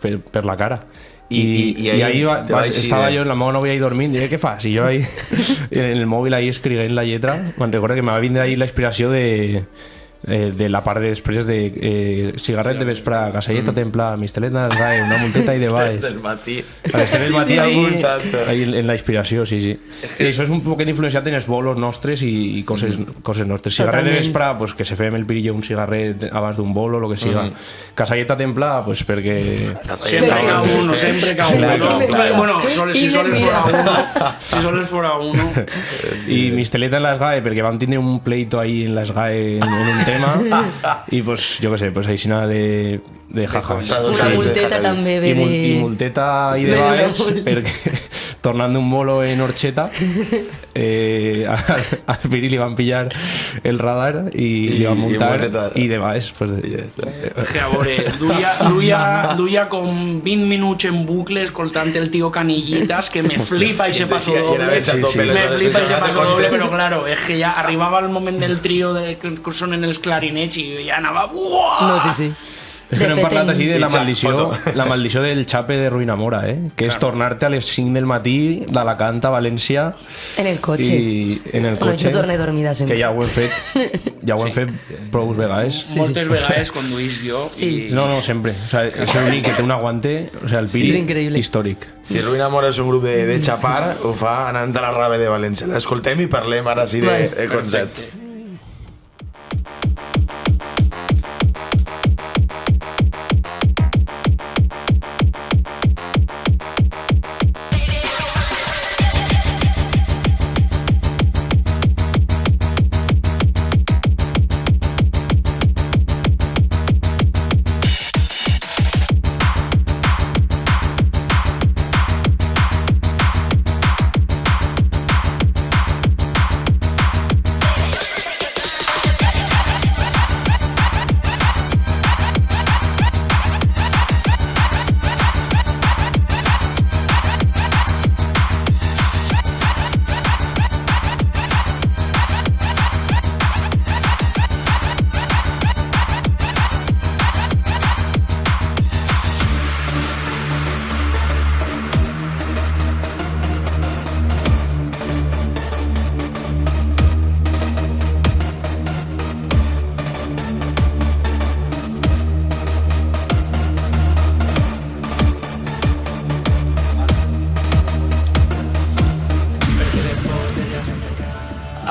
per la cara. I ahí estava jo en la meva nòvia ahí dormint, i què fas? I jo ahí en el mòbil ahí escrivint la lletra, me'n recordo que me va vindre ahí la inspiració de la part després de cigarret de vespre, casalleta templa, misteleta, una multeta i de baix. Des del matí. A les 3 del matí ahí en la inspiració, sí. I això és un poquet influenciat en els bolos nostres i coses nostres. Cigarret de vespre, pues, que se fem el pirillo un cigarret abans d'un bolo, lo que siga. Casalleta templa, pues perquè... Sempre cada uno. Bueno, si soles fuera uno. I misteleta en la SGAE, perquè vam tindre un pleito ahí en la SGAE en un tema, i pues, jo què sé, pues així nada de jajas. Una multeta també ve de... I multeta i de baix, perquè tornant d'un bolo en Orxeta, al Piri li van pillar el radar i li van multar, i de baix. Pues, que a veure, duia com 20 minuts en bucle escoltant el tio Canillitas, que me flipa ese paso doble, però claro, és que ja arribava el moment del trio que sonen els clarinets i ja anava... No, sí. És que no hem parlat així de la maldició del xape de Ruïnamora, que és tornar-te a les 5 del matí d'Alacant a València en el cotxe. Jo torno dormida sempre. Que ja ho hem fet prou vegades. Moltes vegades conduís jo. No, sempre. És l'únic que té un aguante, el Piri, històric. Si Ruïnamora és un grup de xapar, ho fa anant a la Rave de València. L'escoltem i parlem ara sí de concert.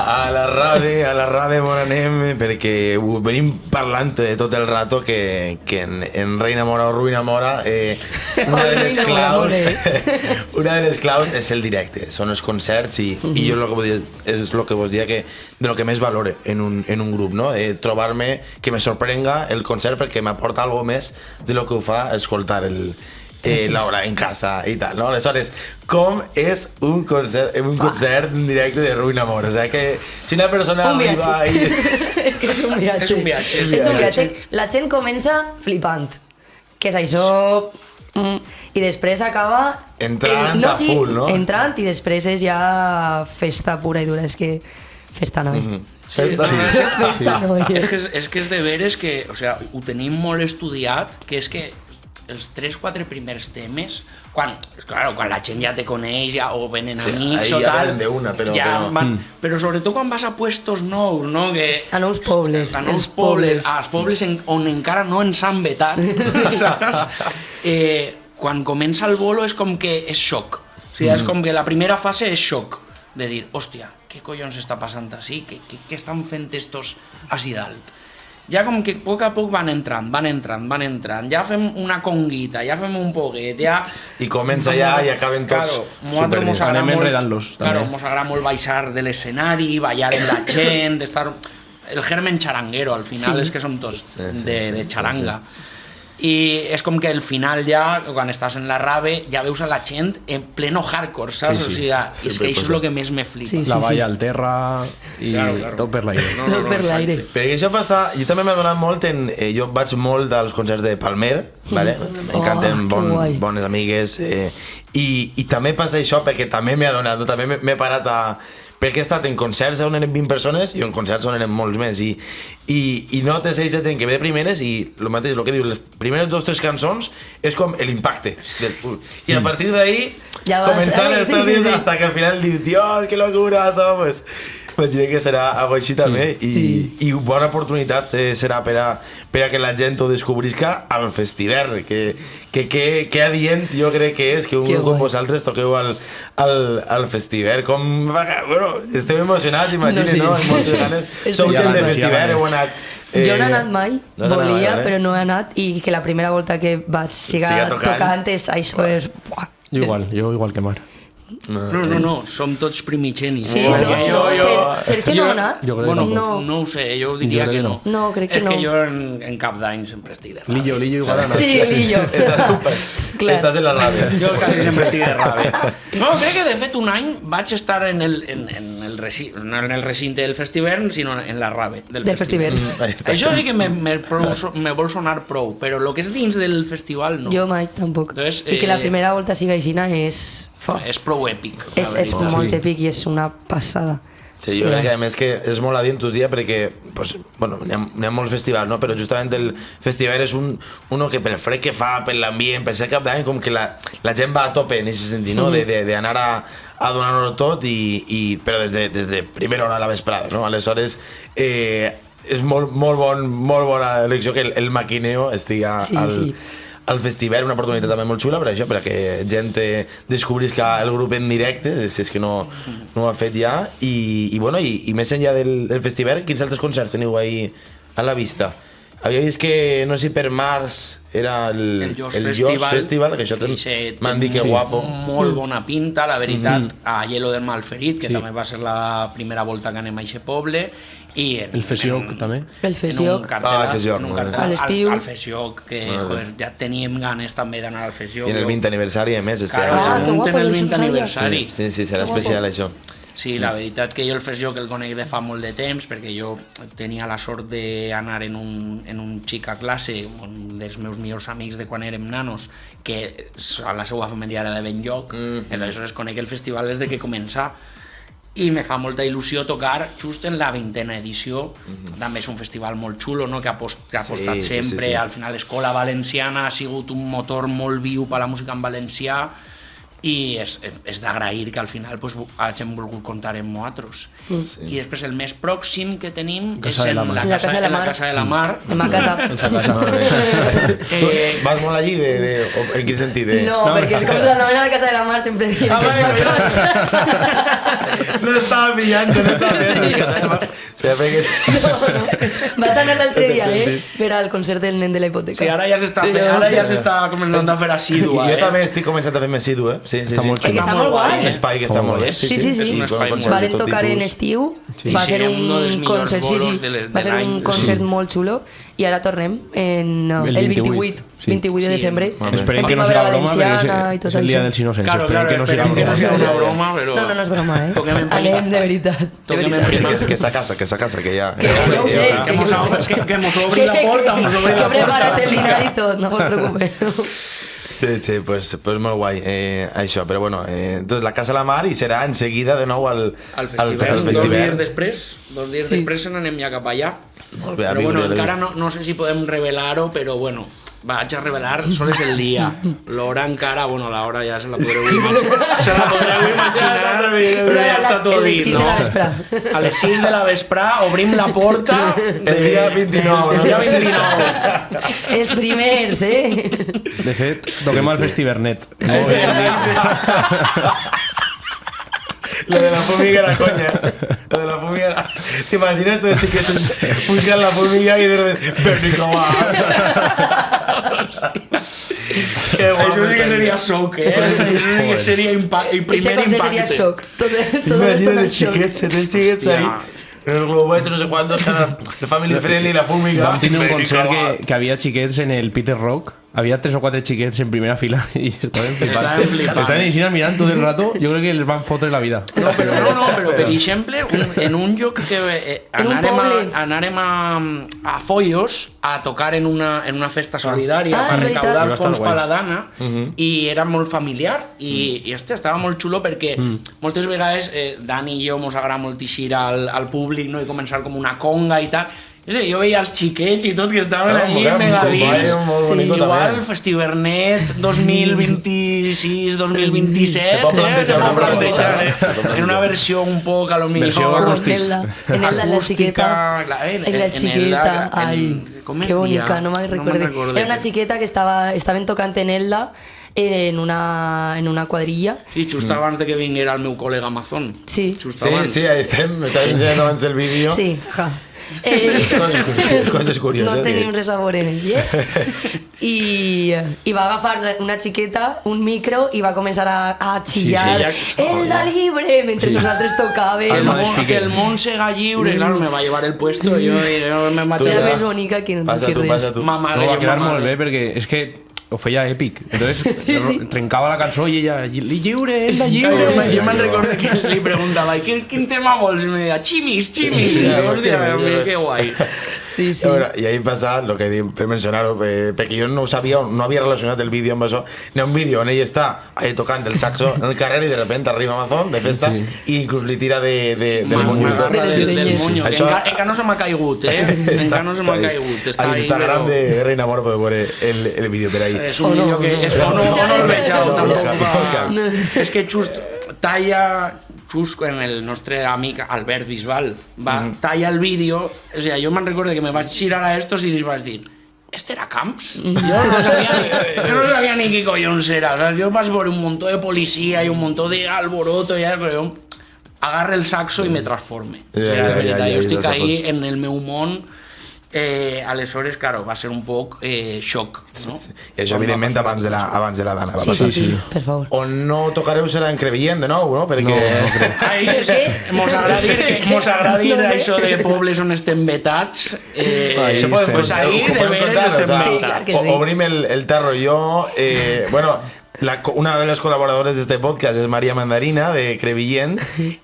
A la rave on anem, perquè venim parlant tot el rato que en Reina Mora o Ruïna Mora una de les claus és el directe, són els concerts i jo és el que vos dia que de lo que més valore en un grup, no? Trobar-me, que me sorprenga el concert perquè m'aporta algo més de lo que ho fa escoltar l'obra en casa i tal, no? Aleshores, com és un concert en directe de Ruïnamora? O sigui que si una persona arriba i... És que és un viatge. És un viatge. La gent comença flipant, que és això... I després acaba... Entrant a full, no? Entrant i després és ja festa pura i dura, és que... Festa noi. És que és de veres que, o sigui, ho tenim molt estudiat, que és que els 3-4 primers temes, quan la gent ja te coneix o venen amics o tal, però sobretot quan vas a puestos nous, no? A nous pobles. Als pobles on encara no ens han vetat, saps? Quan comença el bolo és com que és xoc. O sigui, és com que la primera fase és xoc, de dir, hòstia, què collons està passant així? Què estan fent estos així dalt? Ja com que a poc van entrant, ja fem una conguita, ja fem un poquet, ja... I comença ja i acaben tots mos agrada anem enredant-los. Mos agrada molt baixar de l'escenari, ballar amb la gent, estar... El germen charanguero, al final és que som tots de charanga. I és com que al final ja, quan estàs en la rave, ja veus a la gent en pleno hardcore, saps? O sigui, és que això és el que més me flipa. La valla al terra i tot per l'aire. Tot per l'aire. Perquè això passa, jo també m'he donat molt jo vaig molt als concerts de Palmer, m'encanten, bones amigues, i també passa això perquè també m'he adonat, també m'he parat perquè he estat en concerts on eren 20 persones i en concerts on eren molts més i notes aquesta gent que ve de primeres i el mateix, el que dius, les primeres 2 o 3 cançons és com l'impacte i a partir d'ahí començar els dies hasta que al final dius Dios, que locura, pues imagina que serà algo així també i bona oportunitat serà per a que la gent ho descobrisca al festival que adient jo crec que és que un grup com vosaltres toqueu al festival bueno, estem emocionats, imagina, no? Sou gent de festival, heu anat jo no he anat mai, volia, però no he anat i que la primera volta que vaig siga tocant això és... Jo igual que Mar. No, som tots primigenis. Sí, tots. Sergio no ha anat? Bueno, no ho sé, jo diria que no. No, crec que no. És que jo en cap d'any sempre estic de ràbia. Lillo igual ha anat. Sí, Lillo. Estàs en la ràbia. Jo quasi sempre estic de ràbia. No, crec que de fet un any vaig estar en el recinte del festival, sinó en la ràbia del festival. Això sí que me vol sonar prou, però el que és dins del festival no. Jo mai, tampoc. I que la primera volta siga aixina és... És prou èpic. És molt èpic i és una passada. Sí, jo crec que a més que és molt adient un dia perquè n'hi ha molts festivals, no? Però justament el festival és uno que per el fred que fa, per l'ambient, per ser cap d'any, com que la gent va a tope en aquest sentit, no? D'anar a donar-ho tot però des de primera hora a la vesprada, no? Aleshores és molt bona elecció que el maquineo estiga al festival, una oportunitat també molt xula per això, perquè gent descobrisca el grup en directe, si és que no ho ha fet ja, i més enllà del festival, quins altres concerts teniu ahí a la vista? Havia vist que, no sé si per març era el Josh Festival, que això m'han dit que guapo. Molt bona pinta, la veritat, a Hielo del Malferit, que també va ser la primera volta que anem a aquest poble, i el Fesioc també. El Fesioc. A l'estiu. Al Fesioc, que ja teníem ganes també d'anar al Fesioc. I en el 20 aniversari, a més, en el 20 aniversari. Sí, serà especial això. Sí, la veritat que jo el Fesioc el conec de fa molt de temps, perquè jo tenia la sort d'anar en un xic a classe, un dels meus millors amics de quan érem nanos, que la seva família era de Benlloc, aleshores conec el festival des de que comença, i me fa molta il·lusió tocar just en la 20a edició. També és un festival molt xulo, no? Que ha apostat sempre. Al final l'Escola Valenciana ha sigut un motor molt viu per la música en valencià i és d'agrair que al final hagin volgut comptar amb nosaltres. I després el més pròxim que tenim és en la Casa de la Mar. En ma casa. Vas molt allí? En quin sentit? No, perquè com s'anomena la Casa de la Mar sempre diem no estava pillant, no estava pillant. Vas anar l'altre dia, per al concert del nen de la hipoteca. Sí, ara ja s'està començant a fer assídua. Jo també estic començant a fer-me assidu, Sí. Està molt guai. Un espai que està molt bé. Sí. Varen tocar en estiu, va ser un concert molt xulo i ara tornem el 28 de desembre. Esperem que no serà broma perquè és el dia dels innocents. Esperem que no serà broma. No és broma, anem de veritat. Que s'ha casa, que ja... Ja ho sé. Que mos obri la porta. Que prepara't el dinar i tot, no us preocupeu. Sí, pues molt guai, això, però bueno, entonces la Casa de la Mar i serà enseguida de nou al festival. 2 dies després se n'anem ja cap allà. Però bueno, encara no sé si podem revelar-ho, però bueno, vaig a revelar sols el dia. L'hora encara, bueno, l'hora ja se la podreu imaginar. Però ja està tot dit, no? A les 6 de la vesprà obrim la porta el dia 29. El dia 29. Els primers, De fet, toquem al Festivernet. Lo de la fumiga era coña. Lo de la fumiga era... ¿Te imaginas todos chiquitos buscan la fumiga y de repente... ¡Bernicova! Qué guapo. Eso sí que sería shock, ¿eh? Eso sí que sería el primer Ese impacto. sería shock. Todo Imagina't esto els xiquets ahí. El globet, no sé cuántos, la family friendly, la fumiga. Vam tindre un concert Bernicova. que havia xiquets en el Peter Rock. Havia 3 o 4 xiquets en primera fila i estaven flipant. Estaven flipant. Estaven així mirant tot el rato. Jo crec que les van fotre la vida. No, però per exemple, en un lloc que En un poble. anàrem a Follos a tocar en una festa solidària Ah, per és veritat. recaudar Va estar fons guai. per la dana i era molt familiar i hòstia, estava molt xulo perquè moltes vegades Dani i jo mos agrada molt eixir al públic, no? I començar com una conga i tal. Jo veia els xiquets i tot que estaven allí megadins. Igual Festivernet 2026, 2027, Se pot plantejar, en una versió un poc a lo Versió millor acústica. En Elda, la chiqueta. clar, En la chiqueta. Ay, qué bonita, no me recuerdo. Era una chiqueta que estaven tocant en Elda en una quadrilla. Sí, just abans de que vinguera el meu col·lega Amazon. Sí. Just Sí, abans. sí, ahí estem ensenyant abans el vídeo. Sí, ja. Coses curioses. No tenim res a veure en ell, I va agafar una xiqueta, un micro, i va començar a xillar Elda libre, mentre nosaltres tocàvem. Que el món siga lliure, claro, me va llevar el puesto, jo me vaig Era a... més bonica que Passa tu, res. passa tu. Mamà, No, va quedar molt bé perquè és que ho feia èpic. Entonces trencava la cançó i ella lliure, ell la lliure. Jo me'n recordo que li preguntava quin tema vols? I me deia chimis. Hòstia, que guai. Sí, sí. Bueno, y ahí pasa lo que per mencionar-ho, perquè jo no sabia, no havia relacionat el vídeo amb això. N'hi ha un vídeo on ell està ahí tocant el saxo en el carrer i de repente arriba Amazon de festa i inclús li tira del moño. Del moño, que Això- encara no se m'ha caigut, encara no se m'ha caigut. Està a ahí, l'Instagram però- de Reina Mor podeu veure el vídeo per ahí. És un vídeo que... O no el vegeu, tampoc va... No. És que just talla... Just en el nostre amic Albert Bisbal talla el vídeo, o sea, jo me'n recordo que me vaig girar a estos i li vaig dir ¿este era Camps? Jo no sabia ni qué collons era, o sea, jo vaig veure un montó de policia i un montó de alboroto i però jo agarre el saxo i me transforme. O sea, de veritat, jo estic ahí en el meu món. Aleshores, claro, va ser un poc xoc, no? I això, evidentment, abans de la Dana va Sí, passar. sí, sí, per favor. On no tocareu serà en Crevillent de nou, no? Perquè... Ahí mos agrada dir això de pobles on estem vetats. Se pot, Pues ahí ho de podem veres contar, estem o sea, Sí, clar que sí. Obrim el tarro. Jo, bueno, una de las colaboradores de este podcast es María Mandarina, de Crevillent,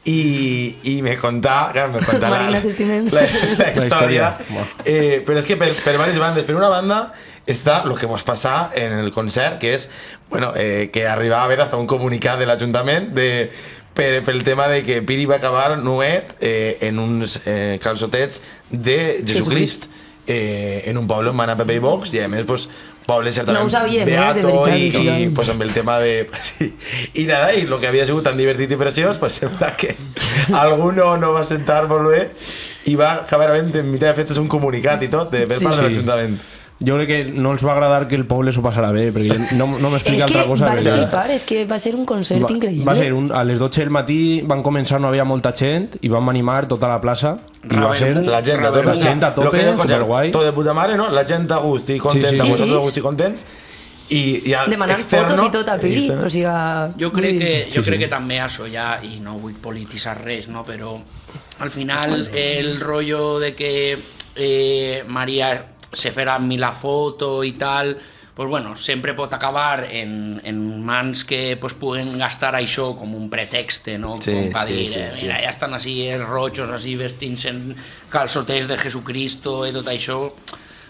y me contá Marina, te estimem. la historia. Buah. Pero es que per varias bandes. Per una banda está lo que hemos pasado en el concert, que es, bueno, que arribava a haver hasta un comunicat de l'Ajuntament pel tema de que Piri va acabar nuet en uns calçotets de Jesucrist en un poble on van a Pepe i Vox, i a més, pues, poble certament No ho sabíem, de beato veritat, i sí. pues, amb el tema de... Pues, sí. I nada, i lo que havia sigut tan divertit i preciós, pues sembla que algú no va sentar molt bé i va acabar havent en mitjà de festes un comunicat i tot per part de Sí. l'Ajuntament. Jo crec que no els va agradar que el poble s'ho passarà bé, perquè no m'explica És que altra cosa. van perquè flipar, és que va ser un concert increïble. Va ser a les 12 del matí, van començar, no havia molta gent, i van animar tota la plaça, i va ser La gent a tope, la gent a lo que tope, és el concert, superguai. tot de puta mare, no? La gent a gust i contenta, Sí, sí. vosaltres Sí, sí. a gust i contents, i ja Demanant externo, fotos i tot a Piri, externo. o sigui... Jo crec que també això ja, i no vull polititzar res, no? Però al final el rollo de que María se farà amb mi la foto i tal, pues bueno, sempre pot acabar en mans que pues, puguen gastar això com un pretext, no? Sí, Com per sí, dir, sí, mira, ja estan així els rojos, així vestint-se en calçotets de Jesucristo i tot això.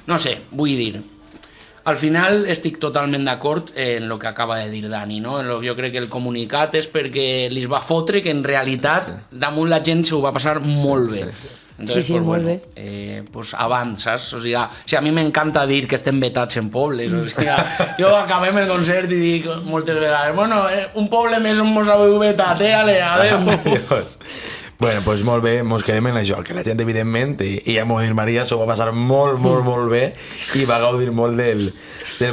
No sé, vull dir, al final estic totalment d'acord en el que acaba de dir Dani, no? Jo crec que el comunicat és perquè li va fotre que en realitat damunt la gent s'ho va passar molt bé. Entonces, Sí, pues, molt bueno, pues abans, saps? O sigui, a mi m'encanta dir que estem vetats en pobles. O sigui, jo acabem el concert i dic moltes vegades, bueno, un poble més on mos haveu vetat, ale, adeu. Dios. Bueno, pues molt bé, mos quedem en això, que la gent, evidentment, i ja m'ho va dir Maria, s'ho va passar molt bé i va gaudir molt del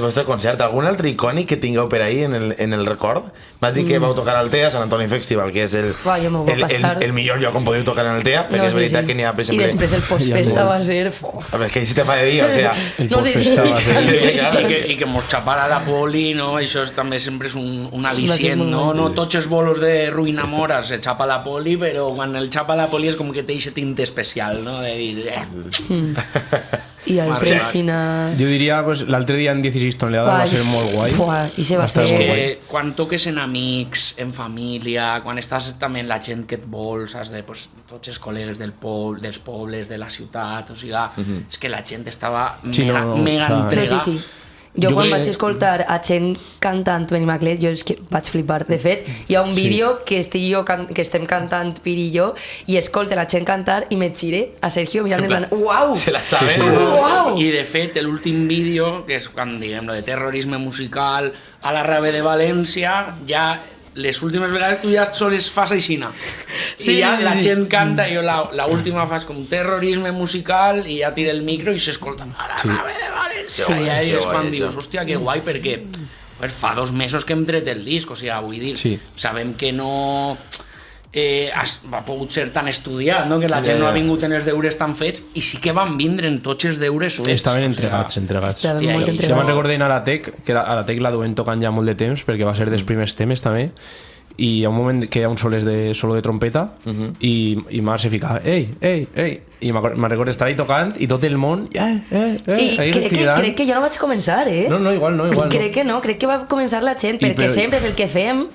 vostre concert. Algun altre icònic que tingueu per ahí en el record? Vas dir que vau tocar al TEA, Sant Antoni Festival, que és el millor lloc on podeu tocar en el TEA, perquè és veritat que n'hi ha, per exemple... I després el postfesta va ser... A veure, que ahí sí te fa de dir, o sea... El postfesta va ser... I que mos xapara la poli, no? Això també sempre és un al·licient, no? No tots els bolos de Ruïna Mora se xapa la poli, però quan el xapa la poli és com que té aquest tint especial, no? De dir... I el Tresina... Jo diria, pues, l'altre dia en 16 tonelades va ser molt guai. I se va ser... És que quan toques en amics, en família, quan estàs també en la gent que et vols, saps, de pues, tots els col·legues dels pobles, de la ciutat, o sigui, és que la gent estava mega entrega. Sí. Jo quan vaig escoltar a gent cantant Benimaclet, jo és que vaig flipar. De fet, hi ha un vídeo que estem cantant Piri i jo i escolte la gent cantar i me gire a Sergio mirant en plan, uau! Se la sabe. Uau! I de fet, l'últim vídeo, que és quan diguem lo de terrorisme musical a la rave de València, ja les últimes vegades tu ja sols fas aixina. I ja la gent canta, jo l'última fas com terrorisme musical i ja tira el micro i s'escolta a la rave de València. I ja és quan dius, hòstia, que guai, perquè fa 2 mesos que hem tret el disc, o sigui, vull dir, sabem que no ha pogut ser tan estudiat, no? Que la gent no ha vingut en els deures tan fets i sí que van vindre en tots els deures fets. Estaven entregats. Estaven molt entregats. Jo me'n recordé a la Tec, que a la Tec la duen tocant ja molt de temps, perquè va ser dels primers temes també, i hi ha un moment que hi ha un solo de trompeta i Marc se fica ei, i me'n recordo estar ahí tocant i tot el món i crec que jo no vaig començar, no, igual no. Crec que va començar la gent, perquè sempre és el que fem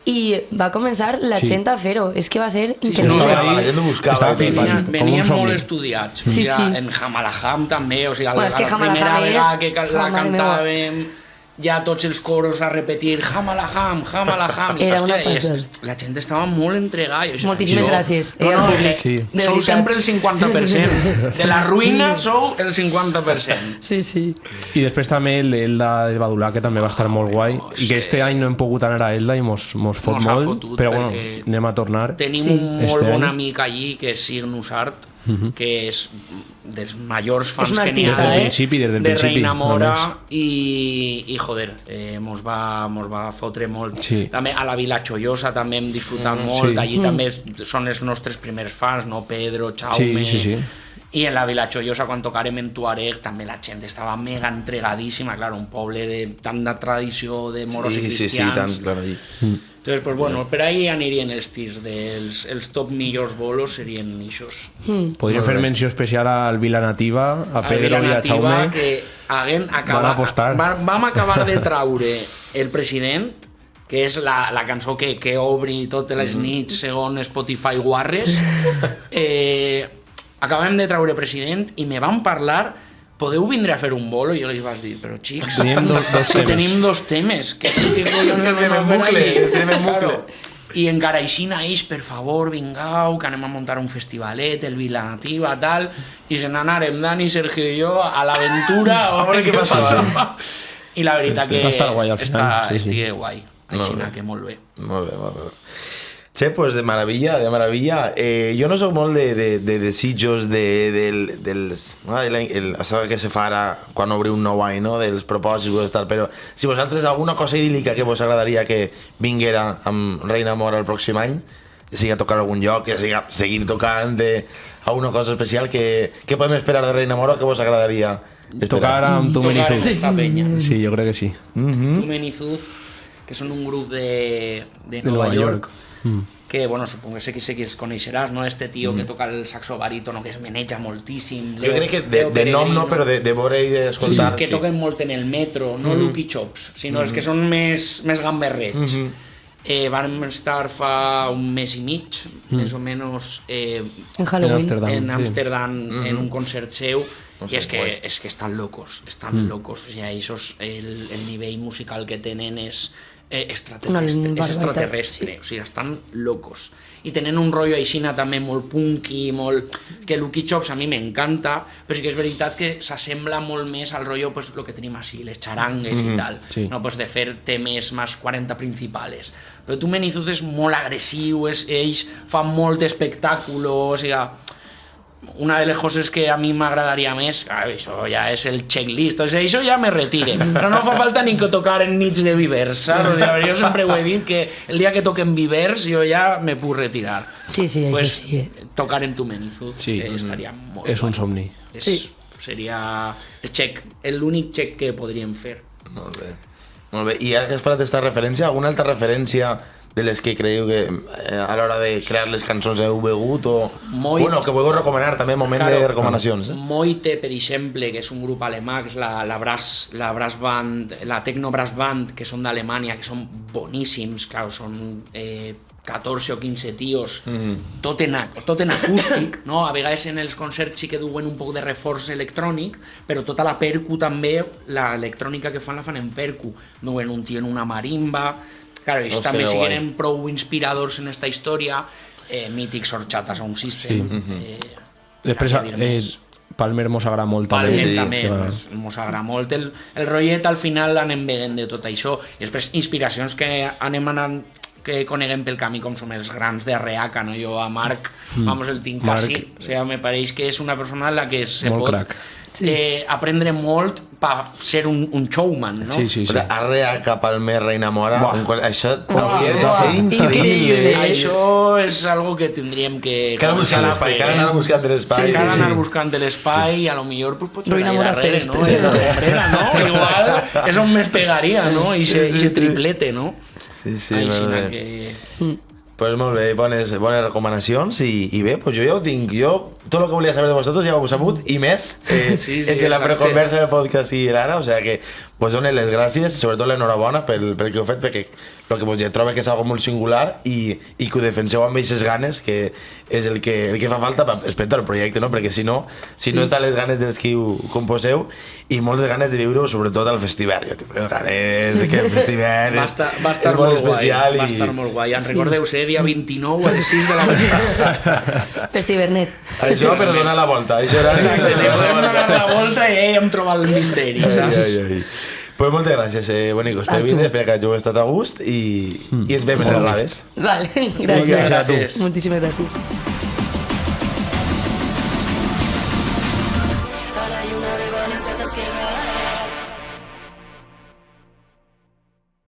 i va començar la gent a fer-ho. És que va ser increïble. La gent ho buscava. Venien molt estudiats. En Hamalaham també, o sigui, la primera vegada que la cantàvem ja tots els coros a repetir Hamalaham, era una pasada. La gent estava molt entregada. Moltíssimes gràcies. Sou sempre el 50%. De la ruïna sou el 50%. Sí. I després també l'Elda de Badulà, que també va estar molt guai, i que este any no hem pogut anar a Elda i mos fot molt, però bueno, anem a tornar. Tenim un molt bon amic allí, que és Signus Art, que és dels majors fans que n'hi ha de Reina Mora i joder, mos va fotre molt. També a la Vila Chollosa també hem disfrutat molt, allí també són els nostres primers fans, no? Pedro, Jaume... I en la Vila Chollosa, quan tocarem en Tuareg, també la gent estava mega entregadíssima, clar, un poble de tanta tradició de moros i cristians. Tant, clar, allí. Entonces, pues bueno, per ahí anirien els tirs els top millors bolos serien ixos. Podríem fer menció especial al Vila Nativa, a Pedro i a Jaume, que vam acabar de traure El President, que és la cançó que obri totes les nits segons Spotify Guarres. Acabem de traure President i me van parlar, podeu vindre a fer un bolo? I jo li vaig dir, però xics, tenim 2 temes, que collons anem a fer allí? I encara aixina ells, per favor, vingau, que anem a muntar un festivalet, el Vila Nativa, tal, i se n'anarem Dani, Sergio i jo a l'aventura a veure què passava. I la veritat que estigui guai, aixina que molt bé. Molt bé. Che, pues de maravilla. Jo no soc molt de desitjos això que se fa ara quan obri un nou any, no? Dels propòsits, però si vosaltres alguna cosa idíl·lica que vos agradaria que vinguera amb Reina Mora el pròxim any, ja sigui a tocar a algun lloc, ja sigui a seguir tocant, alguna cosa especial, que podem esperar de Reina Mora que vos agradaria tocar amb Tumenizuz? Sí, jo crec que sí. Tumenizuz, que són un grup de Nova York. Que, bueno, supongo que sé que els coneixeràs, no? Este tío que toca el saxo barítono, que es meneja moltíssim. Jo crec que de nom no, però de veure i d'escoltar. Que toquen molt en el metro, no Lucky Chops, sinó els que són més gamberrets. Vam estar fa un mes i mig, més o menys, en Amsterdam, en un concert seu, i és que estan locos, o sigui, el nivell musical que tenen és extraterrestre, o sigui, estan locos. I tenen un rotllo aixina també molt punky, molt... que Lucky Chops a mi m'encanta, però sí que és veritat que s'assembla molt més al rotllo, pues, lo que tenim així, les charangues i tal, sí. no? Pues de fer temes més 40 principals. Però tu Menizut és molt agressiu, ells fan molt espectàculo, o sigui, una de les coses que a mi m'agradaria més, això ja és el checklist, o sigui, això ja me retire, però no fa falta ni que tocar en nits de Vivers, saps? O sigui, jo sempre ho he dit, que el dia que toquen Vivers jo ja me puc retirar. Sí, sí, això Pues, sí. tocar en tu Menizut Sí. estaria molt És un guai. somni. Sí. Seria l'únic check que podríem fer. Molt bé. Molt bé. I has parlat d'esta referència? Alguna altra referència de les que creieu que a l'hora de crear les cançons heu begut o... Moit. Bueno, que vulgueu recomanar també, moment de recomanacions. Moite, per exemple, que és un grup alemà, que és la brass band, la techno brass band, que són d'Alemanya, que són boníssims, clar, són 14 o 15 tios, tot en acústic, no? A vegades en els concerts sí que duen un poc de reforç electrònic, però tota la percu també, l'electrònica que fan la fan en percu, duen un tio en una marimba. Claro, ells també guai. sigueren prou inspiradors en esta història, mítics Horchata Sound System. Després, Palmer mos agrada molt també. Palmer Sí, també, sí. mos agrada molt. El rotllet al final anem veient de tot això. I després inspiracions que anem anant que coneguem pel camí com són els grans de Arreaca, no? Jo a Marc, vamos, el tinc Marc. quasi. O sigui, me pareix que és una persona en la que se Molt pot crac. aprendre molt per ser un showman, no? Sí, sí, sí. Arrea cap al més Reina Mora, això hauria de Buah, ser increïble. increïble. Això és algo que tindríem que Cal buscar començar a l'espai, fer, cal anar buscant l'espai. Cal anar buscant l'espai i a lo millor pues, pots Ruïna anar Mora darrere, Fest. no? En la hombrera, no? Igual és on més pegaria, no? I se triplete, no? Sí, sí, Així molt bé. que... Pues molt bé, bones recomanacions i bé, pues jo ja ho tinc. Jo tot el que volia saber de vosaltres ja ho he sabut i més Sí, entre la exacte. preconversa del podcast i l'ara, o sea que pues donen les gràcies, sobretot l'enhorabona pel que heu fet, perquè el que vos trobo que és algo molt singular i que ho defenseu amb aquestes ganes, que és el que fa falta per explotar el projecte, no? Perquè si no estan les ganes dels que ho composeu i moltes ganes de viure-ho, sobretot al festival. Jo tinc ganes que el festival Va estar és molt especial guai, va estar molt guai. En recordeu, dia 29 a les 6 de la matinada. Festivernet. Això per donar la volta. Això era... Exacte, li podem donar la volta i ja hem trobat el misteri, saps? Pues moltes gràcies, bonicos, per A tu. vindre, espero que hàgiu estat a gust i ens veiem en les rades. Vale, gràcies. Gràcies. Moltíssimes gràcies.